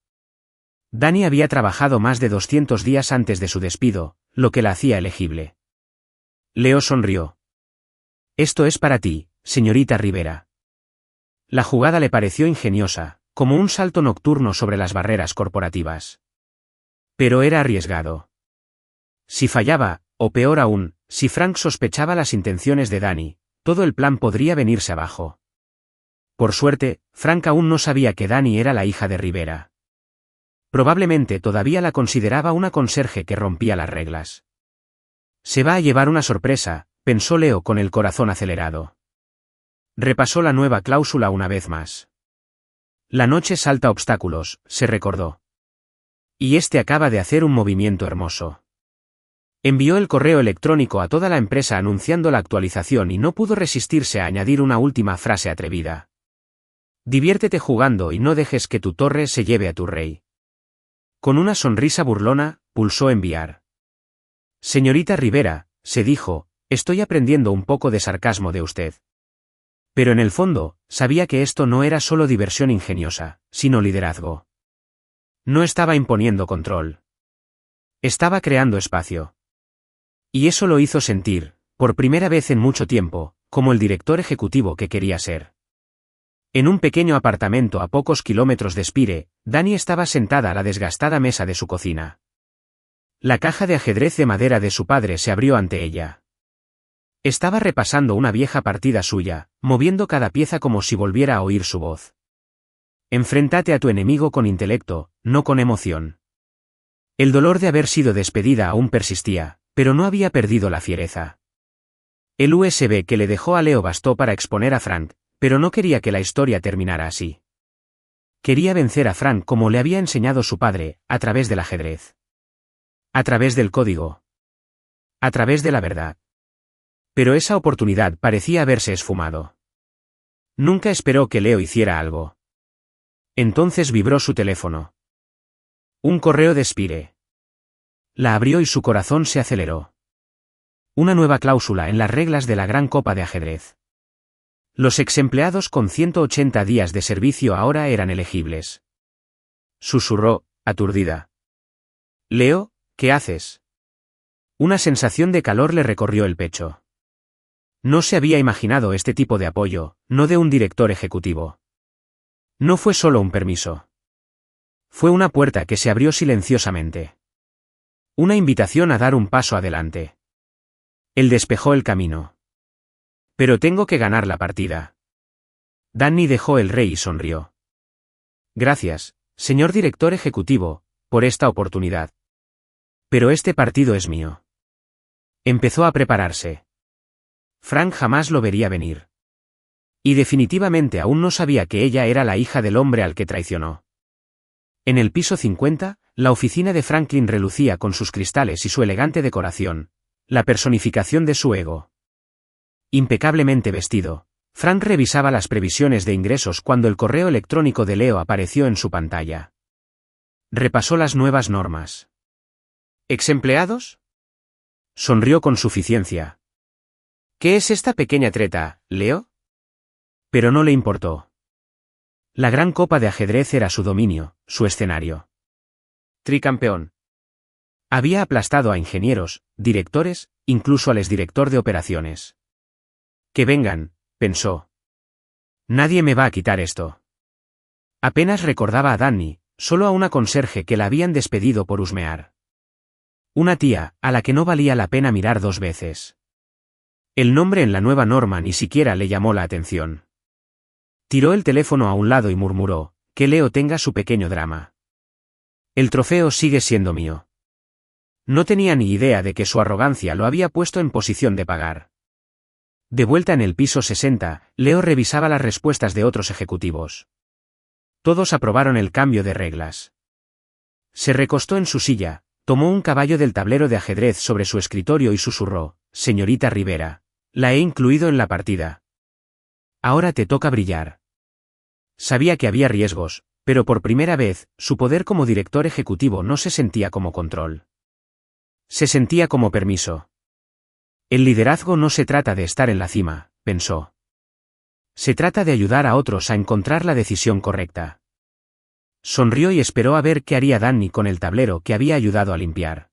Danny había trabajado más de 200 días antes de su despido, lo que la hacía elegible. Leo sonrió. Esto es para ti, señorita Rivera. La jugada le pareció ingeniosa, como un salto nocturno sobre las barreras corporativas. Pero era arriesgado. Si fallaba, o peor aún, si Frank sospechaba las intenciones de Danny, todo el plan podría venirse abajo. Por suerte, Frank aún no sabía que Danny era la hija de Rivera. Probablemente todavía la consideraba una conserje que rompía las reglas. Se va a llevar una sorpresa, pensó Leo con el corazón acelerado. Repasó la nueva cláusula una vez más. La noche salta obstáculos, se recordó. Y este acaba de hacer un movimiento hermoso. Envió el correo electrónico a toda la empresa anunciando la actualización y no pudo resistirse a añadir una última frase atrevida. Diviértete jugando y no dejes que tu torre se lleve a tu rey. Con una sonrisa burlona, pulsó enviar. Señorita Rivera, se dijo, estoy aprendiendo un poco de sarcasmo de usted. Pero en el fondo, sabía que esto no era solo diversión ingeniosa, sino liderazgo. No estaba imponiendo control. Estaba creando espacio. Y eso lo hizo sentir, por primera vez en mucho tiempo, como el director ejecutivo que quería ser. En un pequeño apartamento a pocos kilómetros de Spire, Danny estaba sentada a la desgastada mesa de su cocina. La caja de ajedrez de madera de su padre se abrió ante ella. Estaba repasando una vieja partida suya, moviendo cada pieza como si volviera a oír su voz. Enfréntate a tu enemigo con intelecto, no con emoción. El dolor de haber sido despedida aún persistía, pero no había perdido la fiereza. El USB que le dejó a Leo bastó para exponer a Frank, pero no quería que la historia terminara así. Quería vencer a Frank como le había enseñado su padre, a través del ajedrez. A través del código. A través de la verdad. Pero esa oportunidad parecía haberse esfumado. Nunca esperó que Leo hiciera algo. Entonces vibró su teléfono. Un correo de Spire. La abrió y su corazón se aceleró. Una nueva cláusula en las reglas de la Gran Copa de Ajedrez. Los exempleados con 180 días de servicio ahora eran elegibles. Susurró, aturdida. Leo, ¿qué haces? Una sensación de calor le recorrió el pecho. No se había imaginado este tipo de apoyo, no de un director ejecutivo. No fue solo un permiso. Fue una puerta que se abrió silenciosamente. Una invitación a dar un paso adelante. Él despejó el camino. Pero tengo que ganar la partida. Danny dejó el rey y sonrió. Gracias, señor director ejecutivo, por esta oportunidad. Pero este partido es mío. Empezó a prepararse. Frank jamás lo vería venir. Y definitivamente aún no sabía que ella era la hija del hombre al que traicionó. En el piso 50, la oficina de Franklin relucía con sus cristales y su elegante decoración, la personificación de su ego. Impecablemente vestido, Frank revisaba las previsiones de ingresos cuando el correo electrónico de Leo apareció en su pantalla. Repasó las nuevas normas. ¿Exempleados? Sonrió con suficiencia. ¿Qué es esta pequeña treta, Leo? Pero no le importó. La Gran Copa de Ajedrez era su dominio, su escenario. Tricampeón. Había aplastado a ingenieros, directores, incluso al exdirector de operaciones. Que vengan, pensó. Nadie me va a quitar esto. Apenas recordaba a Danny, solo a una conserje que la habían despedido por husmear. Una tía, a la que no valía la pena mirar dos veces. El nombre en la nueva norma ni siquiera le llamó la atención. Tiró el teléfono a un lado y murmuró, que Leo tenga su pequeño drama. El trofeo sigue siendo mío. No tenía ni idea de que su arrogancia lo había puesto en posición de pagar. De vuelta en el piso 60, Leo revisaba las respuestas de otros ejecutivos. Todos aprobaron el cambio de reglas. Se recostó en su silla, tomó un caballo del tablero de ajedrez sobre su escritorio y susurró, «Señorita Rivera, la he incluido en la partida. Ahora te toca brillar». Sabía que había riesgos, pero por primera vez, su poder como director ejecutivo no se sentía como control. Se sentía como permiso. El liderazgo no se trata de estar en la cima, pensó. Se trata de ayudar a otros a encontrar la decisión correcta. Sonrió y esperó a ver qué haría Danny con el tablero que había ayudado a limpiar.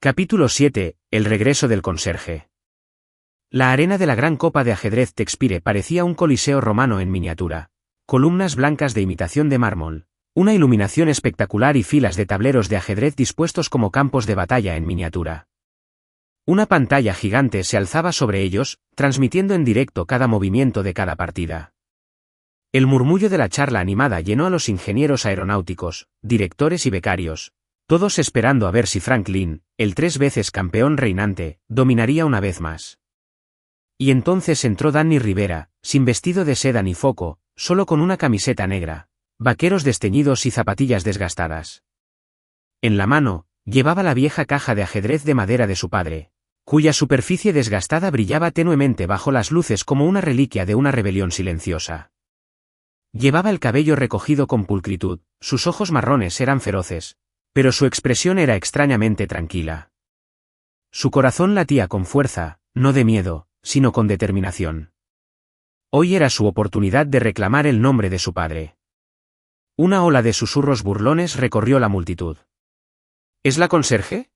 Capítulo 7. El regreso del conserje. La arena de la Gran Copa de Ajedrez Texpire parecía un coliseo romano en miniatura. Columnas blancas de imitación de mármol, una iluminación espectacular y filas de tableros de ajedrez dispuestos como campos de batalla en miniatura. Una pantalla gigante se alzaba sobre ellos, transmitiendo en directo cada movimiento de cada partida. El murmullo de la charla animada llenó a los ingenieros aeronáuticos, directores y becarios, todos esperando a ver si Franklin, el 3 veces campeón reinante, dominaría una vez más. Y entonces entró Danny Rivera, sin vestido de seda ni foco, solo con una camiseta negra, vaqueros desteñidos y zapatillas desgastadas. En la mano, llevaba la vieja caja de ajedrez de madera de su padre, cuya superficie desgastada brillaba tenuemente bajo las luces como una reliquia de una rebelión silenciosa. Llevaba el cabello recogido con pulcritud, sus ojos marrones eran feroces, pero su expresión era extrañamente tranquila. Su corazón latía con fuerza, no de miedo, sino con determinación. Hoy era su oportunidad de reclamar el nombre de su padre. Una ola de susurros burlones recorrió la multitud. ¿Es la conserje?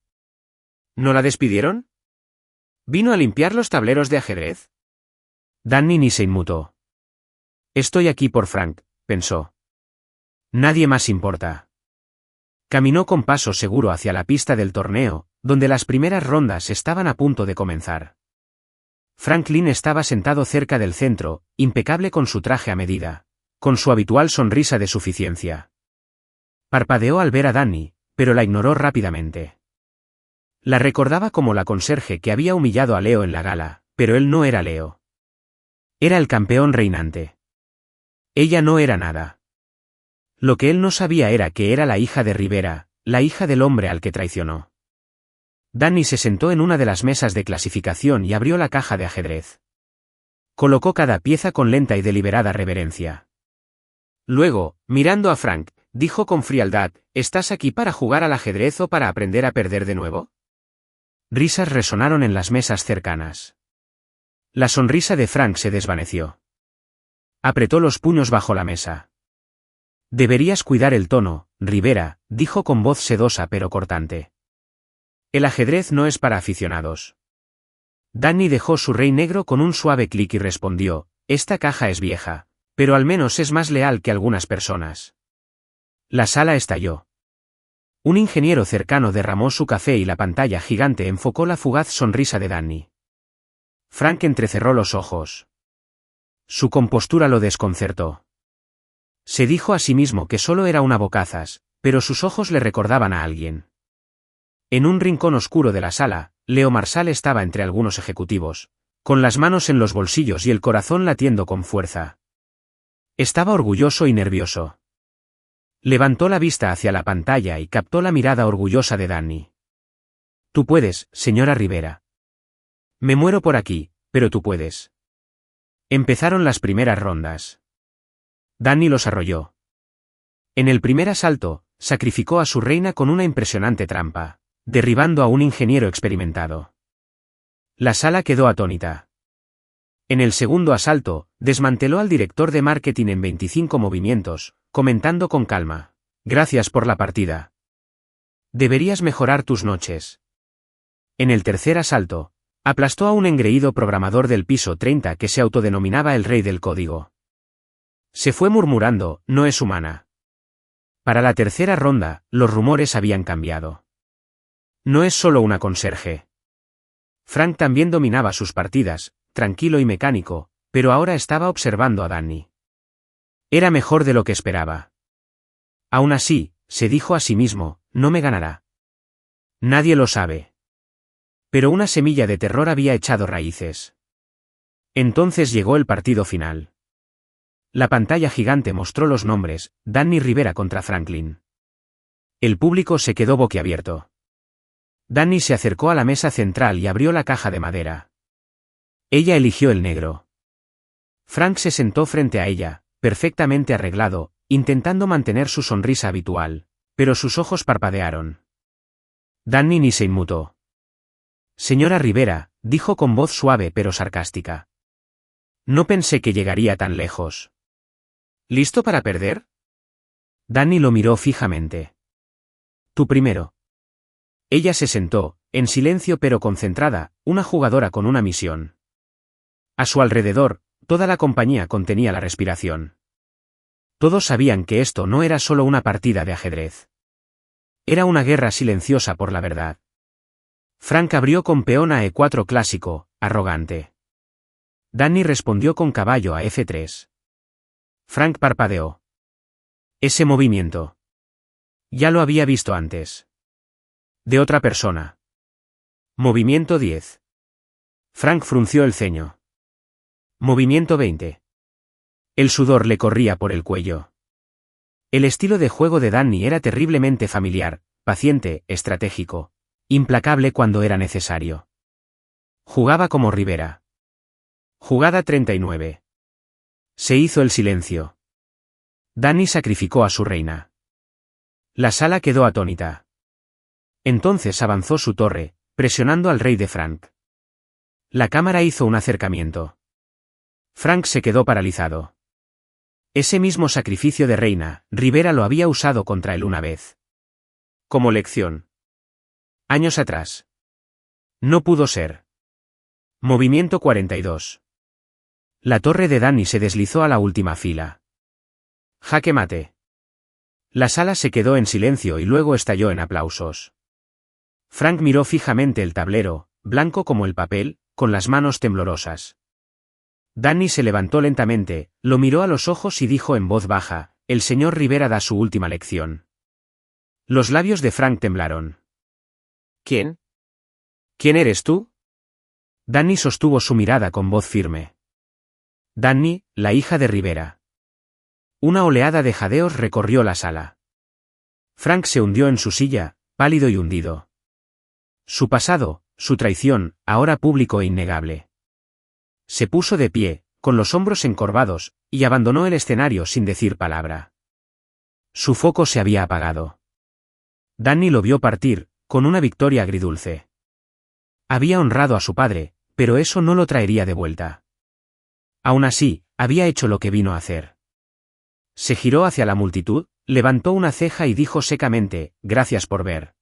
¿No la despidieron? ¿Vino a limpiar los tableros de ajedrez? Danny ni se inmutó. Estoy aquí por Frank, pensó. Nadie más importa. Caminó con paso seguro hacia la pista del torneo, donde las primeras rondas estaban a punto de comenzar. Franklin estaba sentado cerca del centro, impecable con su traje a medida, con su habitual sonrisa de suficiencia. Parpadeó al ver a Danny, pero la ignoró rápidamente. La recordaba como la conserje que había humillado a Leo en la gala, pero él no era Leo. Era el campeón reinante. Ella no era nada. Lo que él no sabía era que era la hija de Rivera, la hija del hombre al que traicionó. Danny se sentó en una de las mesas de clasificación y abrió la caja de ajedrez. Colocó cada pieza con lenta y deliberada reverencia. Luego, mirando a Frank, dijo con frialdad, ¿estás aquí para jugar al ajedrez o para aprender a perder de nuevo? Risas resonaron en las mesas cercanas. La sonrisa de Frank se desvaneció. Apretó los puños bajo la mesa. Deberías cuidar el tono, Rivera, dijo con voz sedosa pero cortante. El ajedrez no es para aficionados. Danny dejó su rey negro con un suave clic y respondió, esta caja es vieja, pero al menos es más leal que algunas personas. La sala estalló. Un ingeniero cercano derramó su café y la pantalla gigante enfocó la fugaz sonrisa de Danny. Frank entrecerró los ojos. Su compostura lo desconcertó. Se dijo a sí mismo que solo era una bocazas, pero sus ojos le recordaban a alguien. En un rincón oscuro de la sala, Leo Marsal estaba entre algunos ejecutivos, con las manos en los bolsillos y el corazón latiendo con fuerza. Estaba orgulloso y nervioso. Levantó la vista hacia la pantalla y captó la mirada orgullosa de Danny. Tú puedes, señora Rivera. Me muero por aquí, pero tú puedes. Empezaron las primeras rondas. Danny los arrolló. En el primer asalto, sacrificó a su reina con una impresionante trampa, derribando a un ingeniero experimentado. La sala quedó atónita. En el segundo asalto, desmanteló al director de marketing en 25 movimientos, comentando con calma, gracias por la partida. Deberías mejorar tus noches. En el tercer asalto, aplastó a un engreído programador del piso 30 que se autodenominaba el rey del código. Se fue murmurando, no es humana. Para la tercera ronda, los rumores habían cambiado. No es solo una conserje. Frank también dominaba sus partidas, tranquilo y mecánico, pero ahora estaba observando a Danny. Era mejor de lo que esperaba. Aún así, se dijo a sí mismo, no me ganará. Nadie lo sabe. Pero una semilla de terror había echado raíces. Entonces llegó el partido final. La pantalla gigante mostró los nombres, Danny Rivera contra Franklin. El público se quedó boquiabierto. Danny se acercó a la mesa central y abrió la caja de madera. Ella eligió el negro. Frank se sentó frente a ella, perfectamente arreglado, intentando mantener su sonrisa habitual, pero sus ojos parpadearon. Danny ni se inmutó. Señora Rivera, dijo con voz suave pero sarcástica. No pensé que llegaría tan lejos. ¿Listo para perder? Danny lo miró fijamente. Tú primero. Ella se sentó, en silencio pero concentrada, una jugadora con una misión. A su alrededor, toda la compañía contenía la respiración. Todos sabían que esto no era solo una partida de ajedrez. Era una guerra silenciosa por la verdad. Frank abrió con peón a E4 clásico, arrogante. Danny respondió con caballo a F3. Frank parpadeó. Ese movimiento. Ya lo había visto antes. De otra persona. Movimiento 10. Frank frunció el ceño. Movimiento 20. El sudor le corría por el cuello. El estilo de juego de Danny era terriblemente familiar, paciente, estratégico, implacable cuando era necesario. Jugaba como Rivera. Jugada 39. Se hizo el silencio. Danny sacrificó a su reina. La sala quedó atónita. Entonces avanzó su torre, presionando al rey de Frank. La cámara hizo un acercamiento. Frank se quedó paralizado. Ese mismo sacrificio de reina, Rivera lo había usado contra él una vez. Como lección. Años atrás. No pudo ser. Movimiento 42. La torre de Danny se deslizó a la última fila. Jaque mate. La sala se quedó en silencio y luego estalló en aplausos. Frank miró fijamente el tablero, blanco como el papel, con las manos temblorosas. Danny se levantó lentamente, lo miró a los ojos y dijo en voz baja: «El señor Rivera da su última lección». Los labios de Frank temblaron. ¿Quién? ¿Quién eres tú? Danny sostuvo su mirada con voz firme. Danny, la hija de Rivera. Una oleada de jadeos recorrió la sala. Frank se hundió en su silla, pálido y hundido. Su pasado, su traición, ahora público e innegable. Se puso de pie, con los hombros encorvados, y abandonó el escenario sin decir palabra. Su foco se había apagado. Danny lo vio partir, con una victoria agridulce. Había honrado a su padre, pero eso no lo traería de vuelta. Aún así, había hecho lo que vino a hacer. Se giró hacia la multitud, levantó una ceja y dijo secamente: «Gracias por ver.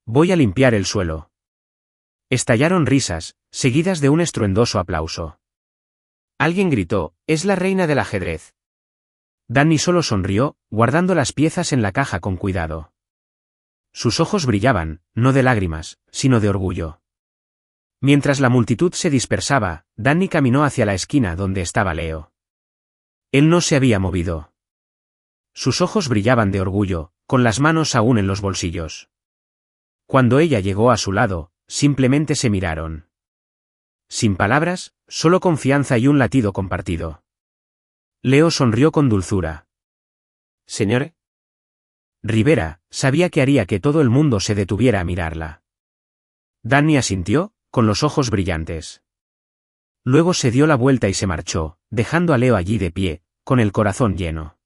Voy a limpiar el suelo». Estallaron risas, seguidas de un estruendoso aplauso. Alguien gritó: «Es la reina del ajedrez». Danny solo sonrió, guardando las piezas en la caja con cuidado. Sus ojos brillaban, no de lágrimas, sino de orgullo. Mientras la multitud se dispersaba, Danny caminó hacia la esquina donde estaba Leo. Él no se había movido. Sus ojos brillaban de orgullo, con las manos aún en los bolsillos. Cuando ella llegó a su lado, simplemente se miraron. Sin palabras, solo confianza y un latido compartido. Leo sonrió con dulzura. «Señor Rivera sabía que haría que todo el mundo se detuviera a mirarla. Danny asintió, con los ojos brillantes. Luego se dio la vuelta y se marchó, dejando a Leo allí de pie, con el corazón lleno.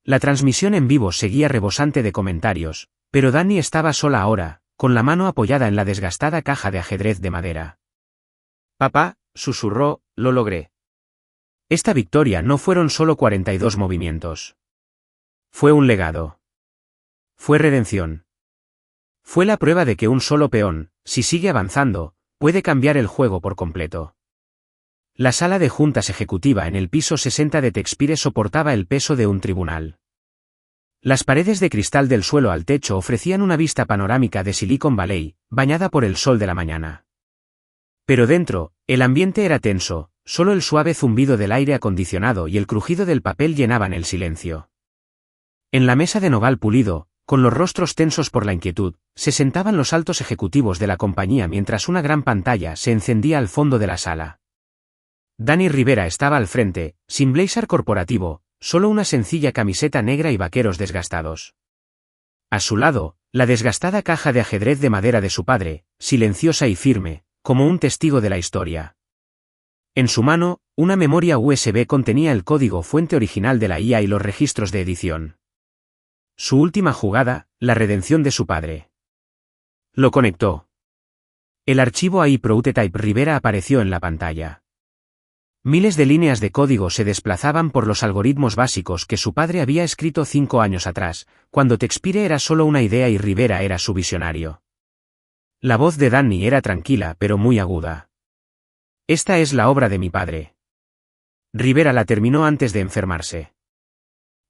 La transmisión en vivo seguía rebosante de comentarios, pero Danny estaba sola ahora, con la mano apoyada en la desgastada caja de ajedrez de madera. «Papá», susurró, «lo logré». Esta victoria no fueron solo 42 movimientos. Fue un legado. Fue redención. Fue la prueba de que un solo peón, si sigue avanzando, puede cambiar el juego por completo. La sala de juntas ejecutiva en el piso 60 de Texpire soportaba el peso de un tribunal. Las paredes de cristal del suelo al techo ofrecían una vista panorámica de Silicon Valley, bañada por el sol de la mañana. Pero dentro, el ambiente era tenso, solo el suave zumbido del aire acondicionado y el crujido del papel llenaban el silencio. En la mesa de nogal pulido, con los rostros tensos por la inquietud, se sentaban los altos ejecutivos de la compañía mientras una gran pantalla se encendía al fondo de la sala. Danny Rivera estaba al frente, sin blazer corporativo, solo una sencilla camiseta negra y vaqueros desgastados. A su lado, la desgastada caja de ajedrez de madera de su padre, silenciosa y firme, como un testigo de la historia. En su mano, una memoria USB contenía el código fuente original de la IA y los registros de edición. Su última jugada, la redención de su padre. Lo conectó. El archivo AI Prototype Rivera apareció en la pantalla. Miles de líneas de código se desplazaban por los algoritmos básicos que su padre había escrito 5 años atrás, cuando Texpire era solo una idea y Rivera era su visionario. La voz de Danny era tranquila pero muy aguda. «Esta es la obra de mi padre». Rivera la terminó antes de enfermarse.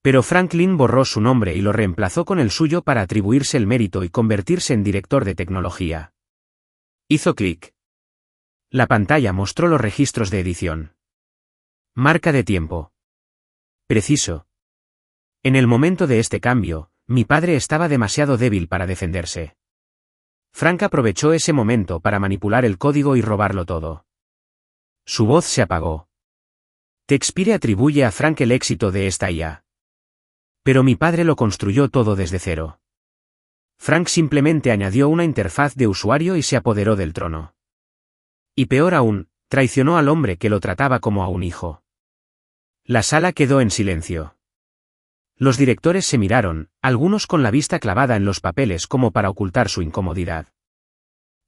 Pero Franklin borró su nombre y lo reemplazó con el suyo para atribuirse el mérito y convertirse en director de tecnología. Hizo clic. La pantalla mostró los registros de edición. Marca de tiempo. Preciso. En el momento de este cambio, mi padre estaba demasiado débil para defenderse. Frank aprovechó ese momento para manipular el código y robarlo todo. Su voz se apagó. Texpire atribuye a Frank el éxito de esta IA. Pero mi padre lo construyó todo desde cero. Frank simplemente añadió una interfaz de usuario y se apoderó del trono. Y peor aún, traicionó al hombre que lo trataba como a un hijo. La sala quedó en silencio. Los directores se miraron, algunos con la vista clavada en los papeles como para ocultar su incomodidad.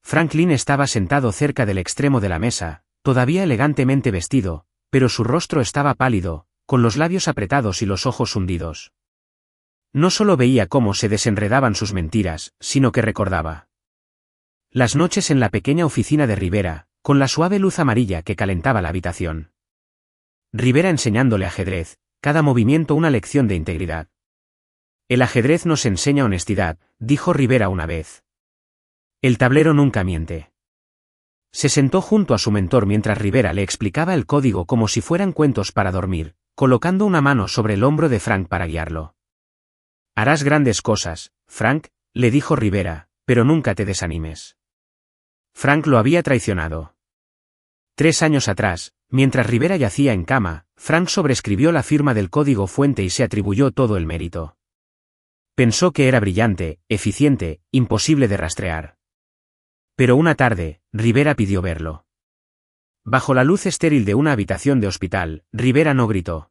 Franklin estaba sentado cerca del extremo de la mesa, todavía elegantemente vestido, pero su rostro estaba pálido, con los labios apretados y los ojos hundidos. No solo veía cómo se desenredaban sus mentiras, sino que recordaba. Las noches en la pequeña oficina de Rivera, con la suave luz amarilla que calentaba la habitación. Rivera enseñándole ajedrez, cada movimiento una lección de integridad. El ajedrez nos enseña honestidad, dijo Rivera una vez. El tablero nunca miente. Se sentó junto a su mentor mientras Rivera le explicaba el código como si fueran cuentos para dormir, colocando una mano sobre el hombro de Frank para guiarlo. Harás grandes cosas, Frank, le dijo Rivera, pero nunca te desanimes. Frank lo había traicionado. 3 años atrás, mientras Rivera yacía en cama, Frank sobrescribió la firma del código fuente y se atribuyó todo el mérito. Pensó que era brillante, eficiente, imposible de rastrear. Pero una tarde, Rivera pidió verlo. Bajo la luz estéril de una habitación de hospital, Rivera no gritó.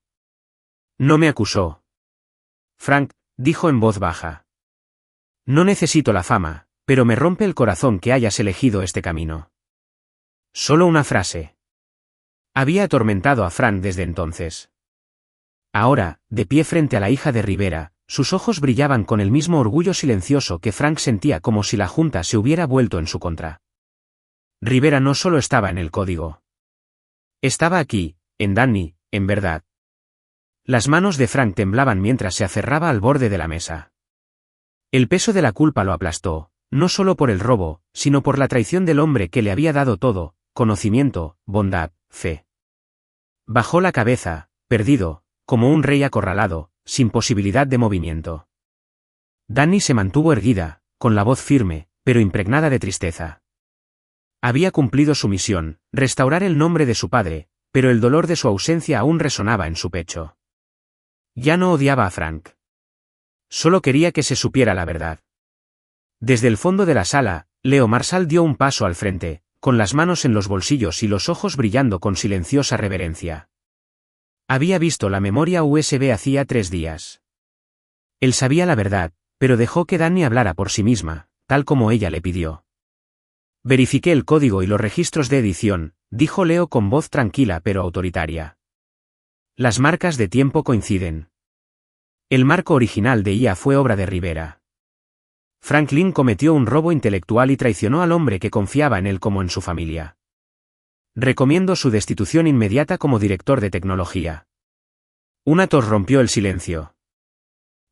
No me acusó. Frank, dijo en voz baja. No necesito la fama, pero me rompe el corazón que hayas elegido este camino. Solo una frase. Había atormentado a Frank desde entonces. Ahora, de pie frente a la hija de Rivera, sus ojos brillaban con el mismo orgullo silencioso que Frank sentía, como si la junta se hubiera vuelto en su contra. Rivera no solo estaba en el código. Estaba aquí, en Danny, en verdad. Las manos de Frank temblaban mientras se aferraba al borde de la mesa. El peso de la culpa lo aplastó, no solo por el robo, sino por la traición del hombre que le había dado todo: conocimiento, bondad, fe. Bajó la cabeza, perdido, como un rey acorralado, sin posibilidad de movimiento. Danny se mantuvo erguida, con la voz firme, pero impregnada de tristeza. Había cumplido su misión, restaurar el nombre de su padre, pero el dolor de su ausencia aún resonaba en su pecho. Ya no odiaba a Frank. Solo quería que se supiera la verdad. Desde el fondo de la sala, Leo Marshall dio un paso al frente, con las manos en los bolsillos y los ojos brillando con silenciosa reverencia. Había visto la memoria USB hacía 3 días. Él sabía la verdad, pero dejó que Danny hablara por sí misma, tal como ella le pidió. Verifiqué el código y los registros de edición, dijo Leo con voz tranquila pero autoritaria. Las marcas de tiempo coinciden. El marco original de IA fue obra de Rivera. Franklin cometió un robo intelectual y traicionó al hombre que confiaba en él como en su familia. Recomiendo su destitución inmediata como director de tecnología. Una tos rompió el silencio.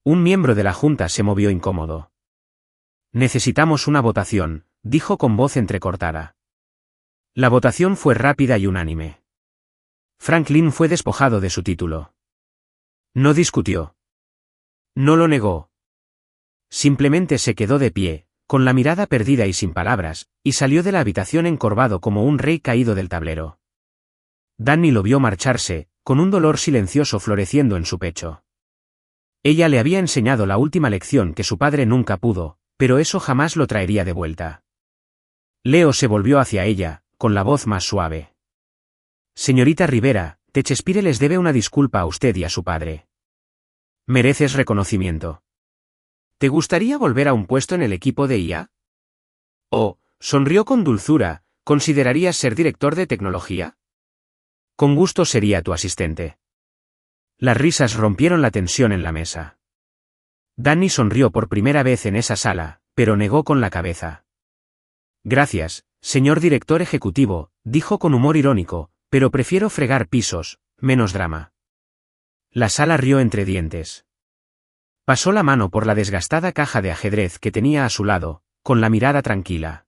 Un miembro de la junta se movió incómodo. Necesitamos una votación, dijo con voz entrecortada. La votación fue rápida y unánime. Franklin fue despojado de su título. No discutió. No lo negó. Simplemente se quedó de pie, con la mirada perdida y sin palabras, y salió de la habitación encorvado como un rey caído del tablero. Danny lo vio marcharse, con un dolor silencioso floreciendo en su pecho. Ella le había enseñado la última lección que su padre nunca pudo, pero eso jamás lo traería de vuelta. Leo se volvió hacia ella, con la voz más suave. Señorita Rivera, Techespire les debe una disculpa a usted y a su padre. Mereces reconocimiento. ¿Te gustaría volver a un puesto en el equipo de IA? Oh, sonrió con dulzura, ¿considerarías ser director de tecnología? Con gusto sería tu asistente. Las risas rompieron la tensión en la mesa. Danny sonrió por primera vez en esa sala, pero negó con la cabeza. Gracias, señor director ejecutivo, dijo con humor irónico, pero prefiero fregar pisos, menos drama. La sala rió entre dientes. Pasó la mano por la desgastada caja de ajedrez que tenía a su lado, con la mirada tranquila.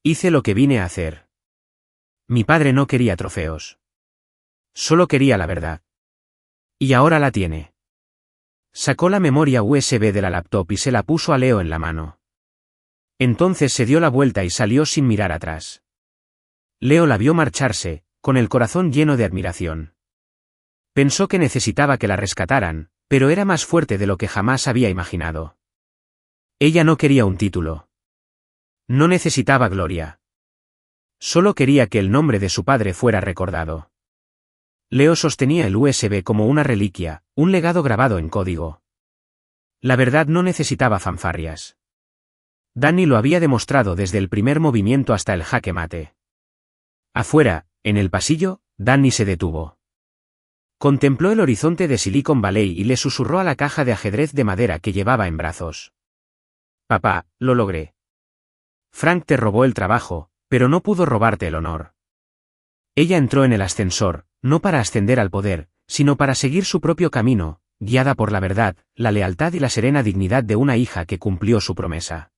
Hice lo que vine a hacer. Mi padre no quería trofeos. Solo quería la verdad. Y ahora la tiene. Sacó la memoria USB de la laptop y se la puso a Leo en la mano. Entonces se dio la vuelta y salió sin mirar atrás. Leo la vio marcharse, con el corazón lleno de admiración. Pensó que necesitaba que la rescataran, pero era más fuerte de lo que jamás había imaginado. Ella no quería un título. No necesitaba gloria. Solo quería que el nombre de su padre fuera recordado. Leo sostenía el USB como una reliquia, un legado grabado en código. La verdad no necesitaba fanfarrias. Danny lo había demostrado desde el primer movimiento hasta el jaque mate. Afuera, en el pasillo, Danny se detuvo. Contempló el horizonte de Silicon Valley y le susurró a la caja de ajedrez de madera que llevaba en brazos. Papá, lo logré. Frank te robó el trabajo, pero no pudo robarte el honor. Ella entró en el ascensor, no para ascender al poder, sino para seguir su propio camino, guiada por la verdad, la lealtad y la serena dignidad de una hija que cumplió su promesa.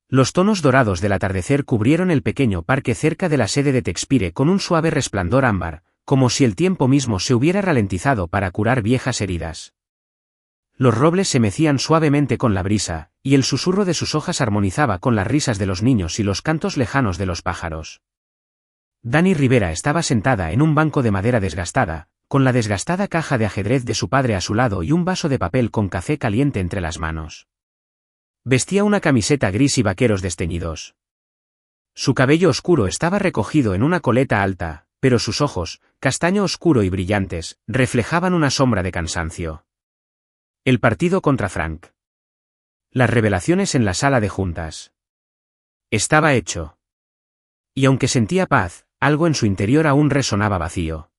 Los tonos dorados del atardecer cubrieron el pequeño parque cerca de la sede de Texpire con un suave resplandor ámbar, como si el tiempo mismo se hubiera ralentizado para curar viejas heridas. Los robles se mecían suavemente con la brisa, y el susurro de sus hojas armonizaba con las risas de los niños y los cantos lejanos de los pájaros. Dani Rivera estaba sentada en un banco de madera desgastada, con la desgastada caja de ajedrez de su padre a su lado y un vaso de papel con café caliente entre las manos. Vestía una camiseta gris y vaqueros desteñidos. Su cabello oscuro estaba recogido en una coleta alta, pero sus ojos, castaño oscuro y brillantes, reflejaban una sombra de cansancio. El partido contra Frank. Las revelaciones en la sala de juntas. Estaba hecho. Y aunque sentía paz, algo en su interior aún resonaba vacío.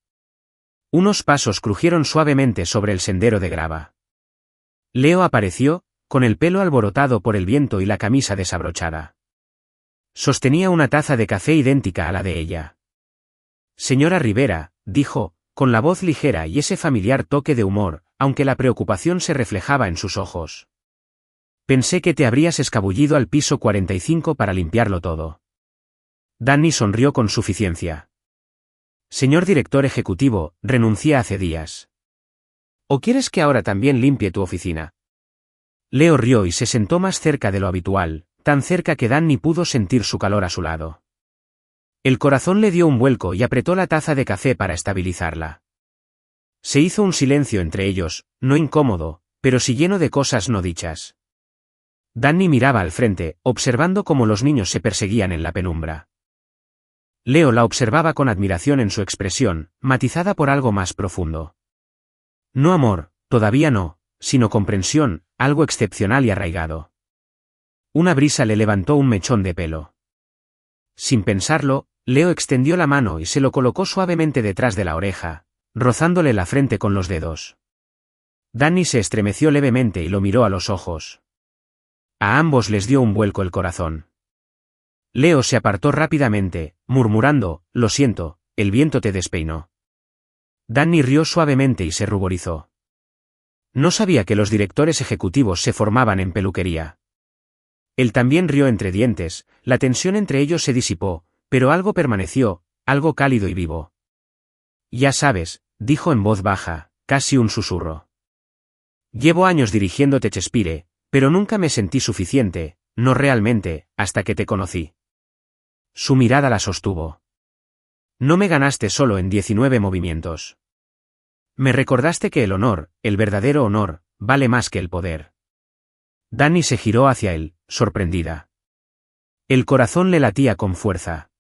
Unos pasos crujieron suavemente sobre el sendero de grava. Leo apareció, con el pelo alborotado por el viento y la camisa desabrochada. Sostenía una taza de café idéntica a la de ella. Señora Rivera, dijo, con la voz ligera y ese familiar toque de humor, aunque la preocupación se reflejaba en sus ojos. Pensé que te habrías escabullido al piso 45 para limpiarlo todo. Danny sonrió con suficiencia. Señor director ejecutivo, renuncié hace días. ¿O quieres que ahora también limpie tu oficina? Leo rió y se sentó más cerca de lo habitual, tan cerca que Danny pudo sentir su calor a su lado. El corazón le dio un vuelco y apretó la taza de café para estabilizarla. Se hizo un silencio entre ellos, no incómodo, pero sí lleno de cosas no dichas. Danny miraba al frente, observando cómo los niños se perseguían en la penumbra. Leo la observaba con admiración en su expresión, matizada por algo más profundo. No amor, todavía no, sino comprensión, algo excepcional y arraigado. Una brisa le levantó un mechón de pelo. Sin pensarlo, Leo extendió la mano y se lo colocó suavemente detrás de la oreja, rozándole la frente con los dedos. Danny se estremeció levemente y lo miró a los ojos. A ambos les dio un vuelco el corazón. Leo se apartó rápidamente, murmurando, lo siento, el viento te despeinó. Danny rió suavemente y se ruborizó. No sabía que los directores ejecutivos se formaban en peluquería. Él también rió entre dientes, la tensión entre ellos se disipó, pero algo permaneció, algo cálido y vivo. Ya sabes, dijo en voz baja, casi un susurro. Llevo años dirigiendo Texpire, pero nunca me sentí suficiente, no realmente, hasta que te conocí. Su mirada la sostuvo. No me ganaste solo en 19 movimientos. Me recordaste que el honor, el verdadero honor, vale más que el poder. Danny se giró hacia él, sorprendida. El corazón le latía con fuerza.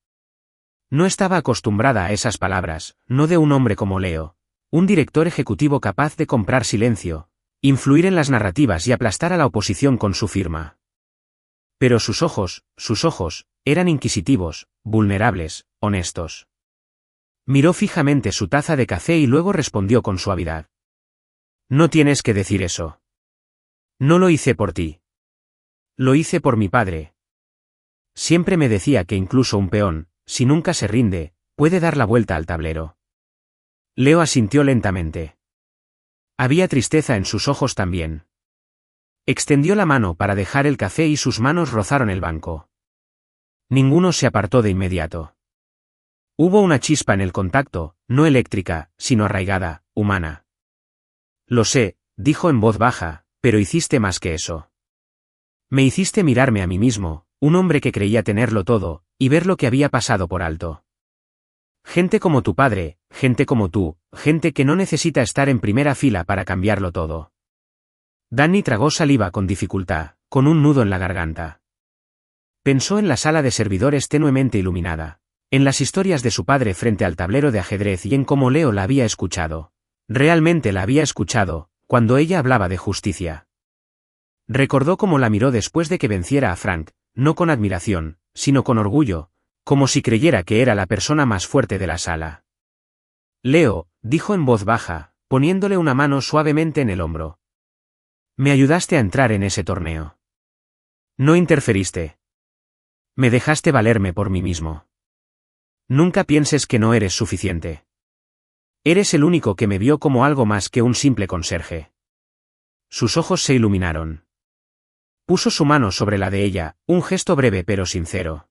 No estaba acostumbrada a esas palabras, no de un hombre como Leo, un director ejecutivo capaz de comprar silencio, influir en las narrativas y aplastar a la oposición con su firma. Pero sus ojos, eran inquisitivos, vulnerables, honestos. Miró fijamente su taza de café y luego respondió con suavidad. No tienes que decir eso. No lo hice por ti. Lo hice por mi padre. Siempre me decía que incluso un peón, si nunca se rinde, puede dar la vuelta al tablero. Leo asintió lentamente. Había tristeza en sus ojos también. Extendió la mano para dejar el café y sus manos rozaron el banco. Ninguno se apartó de inmediato. Hubo una chispa en el contacto, no eléctrica, sino arraigada, humana. Lo sé, dijo en voz baja, pero hiciste más que eso. Me hiciste mirarme a mí mismo, un hombre que creía tenerlo todo, y ver lo que había pasado por alto. Gente como tu padre, gente como tú, gente que no necesita estar en primera fila para cambiarlo todo. Danny tragó saliva con dificultad, con un nudo en la garganta. Pensó en la sala de servidores tenuemente iluminada, en las historias de su padre frente al tablero de ajedrez y en cómo Leo la había escuchado. Realmente la había escuchado, cuando ella hablaba de justicia. Recordó cómo la miró después de que venciera a Frank, no con admiración, sino con orgullo, como si creyera que era la persona más fuerte de la sala. Leo, dijo en voz baja, poniéndole una mano suavemente en el hombro. Me ayudaste a entrar en ese torneo. No interferiste. Me dejaste valerme por mí mismo. Nunca pienses que no eres suficiente. Eres el único que me vio como algo más que un simple conserje. Sus ojos se iluminaron. Puso su mano sobre la de ella, un gesto breve pero sincero.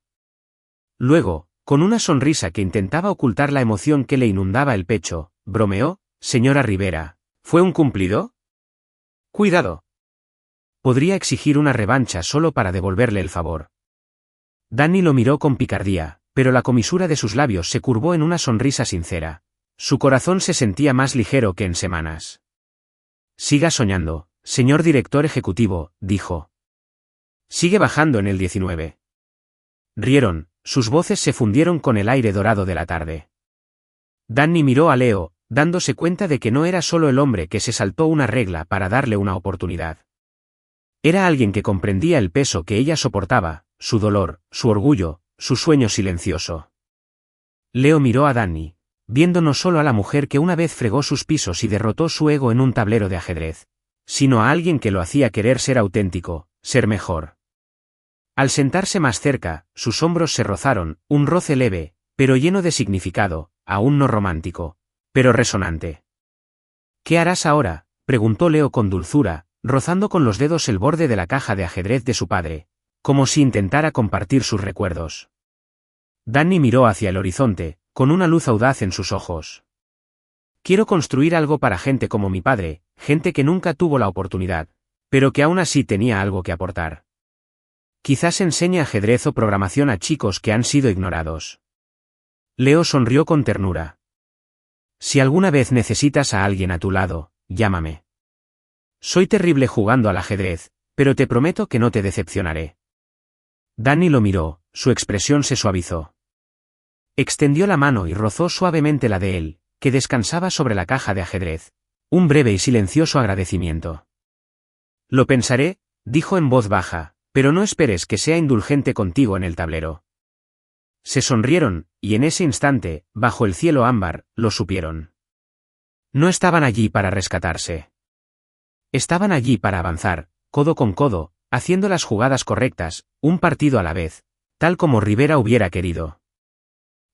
Luego, con una sonrisa que intentaba ocultar la emoción que le inundaba el pecho, bromeó: «Señora Rivera, ¿fue un cumplido? Cuidado. Podría exigir una revancha solo para devolverle el favor». Danny lo miró con picardía, pero la comisura de sus labios se curvó en una sonrisa sincera. Su corazón se sentía más ligero que en semanas. «Siga soñando, señor director ejecutivo», dijo. «Sigue bajando en el 19». Rieron, sus voces se fundieron con el aire dorado de la tarde. Danny miró a Leo, dándose cuenta de que no era solo el hombre que se saltó una regla para darle una oportunidad. Era alguien que comprendía el peso que ella soportaba, su dolor, su orgullo, su sueño silencioso. Leo miró a Danny, viendo no solo a la mujer que una vez fregó sus pisos y derrotó su ego en un tablero de ajedrez, sino a alguien que lo hacía querer ser auténtico, ser mejor. Al sentarse más cerca, sus hombros se rozaron, un roce leve, pero lleno de significado, aún no romántico, pero resonante. «¿Qué harás ahora?», preguntó Leo con dulzura, rozando con los dedos el borde de la caja de ajedrez de su padre, como si intentara compartir sus recuerdos. Danny miró hacia el horizonte, con una luz audaz en sus ojos. «Quiero construir algo para gente como mi padre, gente que nunca tuvo la oportunidad, pero que aún así tenía algo que aportar. Quizás enseñe ajedrez o programación a chicos que han sido ignorados». Leo sonrió con ternura. «Si alguna vez necesitas a alguien a tu lado, llámame. Soy terrible jugando al ajedrez, pero te prometo que no te decepcionaré». Danny lo miró, su expresión se suavizó. Extendió la mano y rozó suavemente la de él, que descansaba sobre la caja de ajedrez. Un breve y silencioso agradecimiento. «Lo pensaré», dijo en voz baja, «pero no esperes que sea indulgente contigo en el tablero». Se sonrieron, y en ese instante, bajo el cielo ámbar, lo supieron. No estaban allí para rescatarse. Estaban allí para avanzar, codo con codo, haciendo las jugadas correctas, un partido a la vez, tal como Rivera hubiera querido.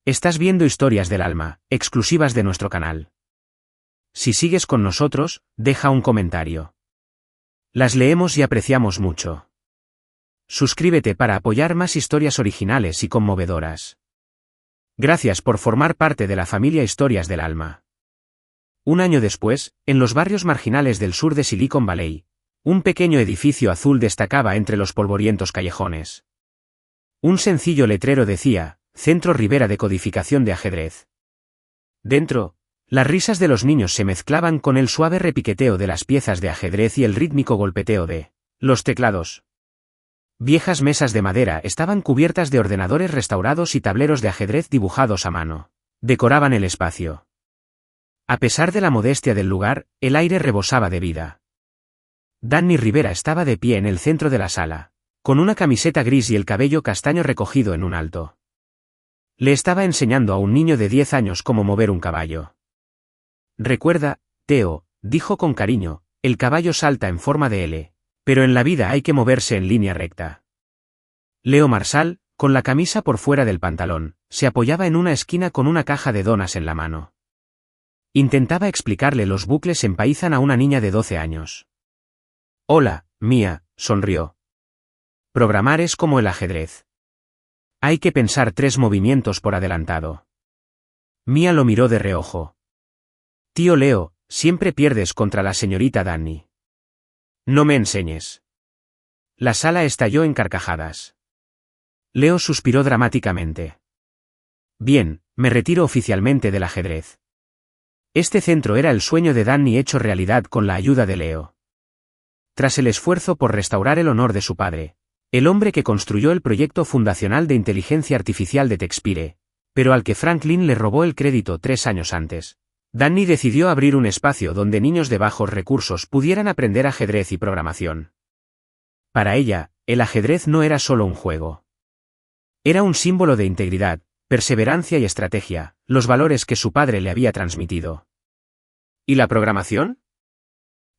Estás viendo Historias del Alma, exclusivas de nuestro canal. Si sigues con nosotros, deja un comentario. Las leemos y apreciamos mucho. Suscríbete para apoyar más historias originales y conmovedoras. Gracias por formar parte de la familia Historias del Alma. Un año después, en los barrios marginales del sur de Silicon Valley, un pequeño edificio azul destacaba entre los polvorientos callejones. Un sencillo letrero decía: Centro Rivera de Codificación de Ajedrez. Dentro, las risas de los niños se mezclaban con el suave repiqueteo de las piezas de ajedrez y el rítmico golpeteo de los teclados. Viejas mesas de madera estaban cubiertas de ordenadores restaurados y tableros de ajedrez dibujados a mano. Decoraban el espacio. A pesar de la modestia del lugar, el aire rebosaba de vida. Danny Rivera estaba de pie en el centro de la sala, con una camiseta gris y el cabello castaño recogido en un alto. Le estaba enseñando a un niño de 10 años cómo mover un caballo. «Recuerda, Theo», dijo con cariño, «el caballo salta en forma de L, pero en la vida hay que moverse en línea recta». Leo Marsal, con la camisa por fuera del pantalón, se apoyaba en una esquina con una caja de donas en la mano. Intentaba explicarle los bucles en Python a una niña de 12 años. «Hola, Mia», sonrió. «Programar es como el ajedrez. Hay que pensar 3 movimientos por adelantado». Mia lo miró de reojo. «Tío Leo, siempre pierdes contra la señorita Danny. No me enseñes». La sala estalló en carcajadas. Leo suspiró dramáticamente. «Bien, me retiro oficialmente del ajedrez». Este centro era el sueño de Danny hecho realidad con la ayuda de Leo. Tras el esfuerzo por restaurar el honor de su padre, el hombre que construyó el proyecto fundacional de inteligencia artificial de Texpire, pero al que Franklin le robó el crédito 3 años antes, Danny decidió abrir un espacio donde niños de bajos recursos pudieran aprender ajedrez y programación. Para ella, el ajedrez no era solo un juego. Era un símbolo de integridad, perseverancia y estrategia, los valores que su padre le había transmitido. ¿Y la programación?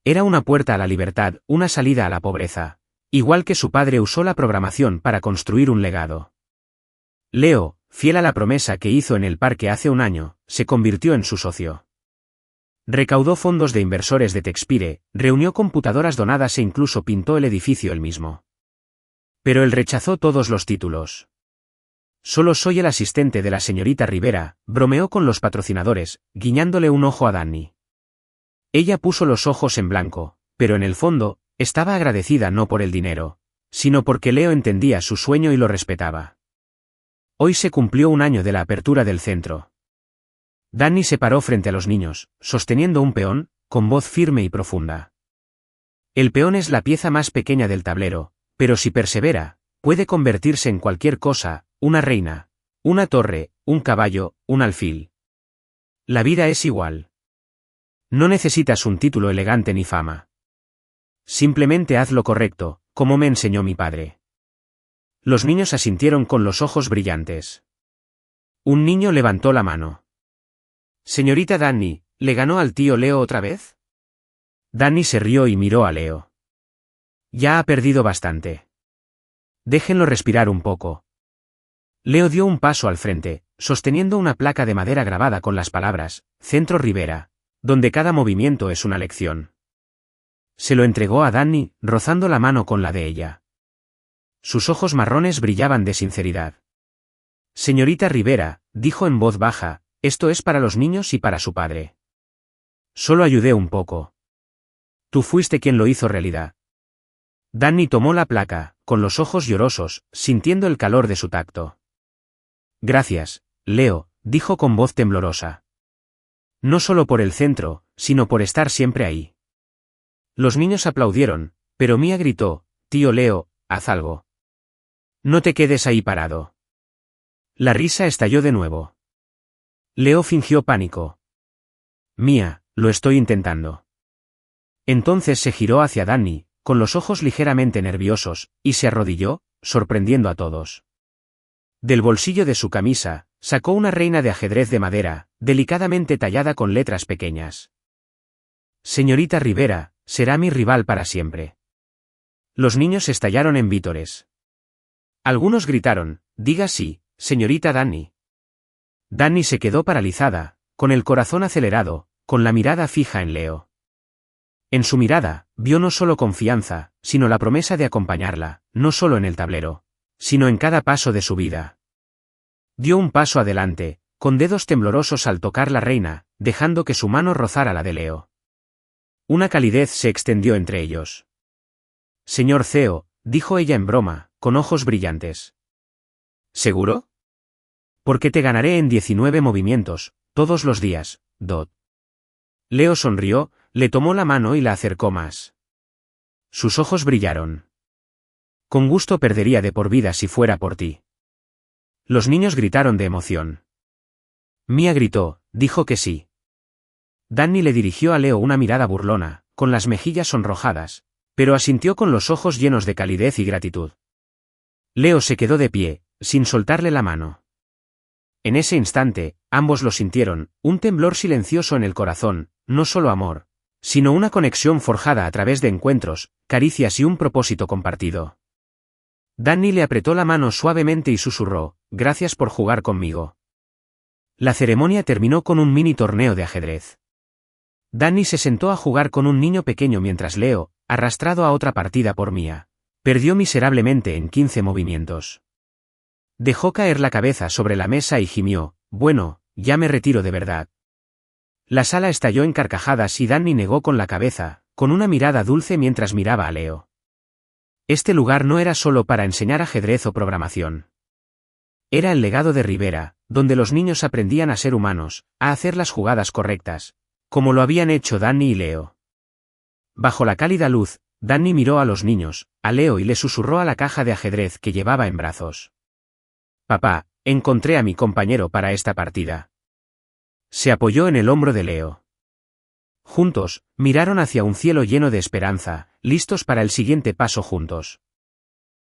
Era una puerta a la libertad, una salida a la pobreza, igual que su padre usó la programación para construir un legado. Leo, fiel a la promesa que hizo en el parque hace un año, se convirtió en su socio. Recaudó fondos de inversores de Texpire, reunió computadoras donadas e incluso pintó el edificio él mismo. Pero él rechazó todos los títulos. Solo soy el asistente de la señorita Rivera, bromeó con los patrocinadores, guiñándole un ojo a Danny. Ella puso los ojos en blanco, pero en el fondo, estaba agradecida no por el dinero, sino porque Leo entendía su sueño y lo respetaba. Hoy se cumplió un año de la apertura del centro. Danny se paró frente a los niños, sosteniendo un peón, con voz firme y profunda. El peón es la pieza más pequeña del tablero, pero si persevera, puede convertirse en cualquier cosa, una reina, una torre, un caballo, un alfil. La vida es igual. No necesitas un título elegante ni fama. Simplemente haz lo correcto, como me enseñó mi padre. Los niños asintieron con los ojos brillantes. Un niño levantó la mano. Señorita Danny, ¿le ganó al tío Leo otra vez? Danny se rió y miró a Leo. Ya ha perdido bastante. Déjenlo respirar un poco. Leo dio un paso al frente, sosteniendo una placa de madera grabada con las palabras, Centro Rivera, donde cada movimiento es una lección. Se lo entregó a Danny, rozando la mano con la de ella. Sus ojos marrones brillaban de sinceridad. Señorita Rivera, dijo en voz baja, esto es para los niños y para su padre. Solo ayudé un poco. Tú fuiste quien lo hizo realidad. Danny tomó la placa, con los ojos llorosos, sintiendo el calor de su tacto. Gracias, Leo, dijo con voz temblorosa. No solo por el centro, sino por estar siempre ahí. Los niños aplaudieron, pero Mia gritó, tío Leo, haz algo. No te quedes ahí parado. La risa estalló de nuevo. Leo fingió pánico. Mia, lo estoy intentando. Entonces se giró hacia Danny, con los ojos ligeramente nerviosos, y se arrodilló, sorprendiendo a todos. Del bolsillo de su camisa, sacó una reina de ajedrez de madera, delicadamente tallada con letras pequeñas. Señorita Rivera, será mi rival para siempre. Los niños estallaron en vítores. Algunos gritaron, diga sí, señorita Danny. Danny se quedó paralizada, con el corazón acelerado, con la mirada fija en Leo. En su mirada, vio no solo confianza, sino la promesa de acompañarla, no solo en el tablero, sino en cada paso de su vida. Dio un paso adelante, con dedos temblorosos al tocar la reina, dejando que su mano rozara la de Leo. Una calidez se extendió entre ellos. Señor CEO, dijo ella en broma, con ojos brillantes. ¿Seguro? Porque te ganaré en 19 movimientos, todos los días, Dot. Leo sonrió, le tomó la mano y la acercó más. Sus ojos brillaron. Con gusto perdería de por vida si fuera por ti. Los niños gritaron de emoción. Mia gritó, dijo que sí. Danny le dirigió a Leo una mirada burlona, con las mejillas sonrojadas, pero asintió con los ojos llenos de calidez y gratitud. Leo se quedó de pie, sin soltarle la mano. En ese instante, ambos lo sintieron, un temblor silencioso en el corazón, no solo amor, sino una conexión forjada a través de encuentros, caricias y un propósito compartido. Danny le apretó la mano suavemente y susurró, gracias por jugar conmigo. La ceremonia terminó con un mini torneo de ajedrez. Danny se sentó a jugar con un niño pequeño mientras Leo, arrastrado a otra partida por Mia, perdió miserablemente en 15 movimientos. Dejó caer la cabeza sobre la mesa y gimió, bueno, ya me retiro de verdad. La sala estalló en carcajadas y Danny negó con la cabeza, con una mirada dulce mientras miraba a Leo. Este lugar no era solo para enseñar ajedrez o programación. Era el legado de Rivera, donde los niños aprendían a ser humanos, a hacer las jugadas correctas, como lo habían hecho Danny y Leo. Bajo la cálida luz, Danny miró a los niños, a Leo y le susurró a la caja de ajedrez que llevaba en brazos. Papá, encontré a mi compañero para esta partida. Se apoyó en el hombro de Leo. Juntos, miraron hacia un cielo lleno de esperanza, listos para el siguiente paso juntos.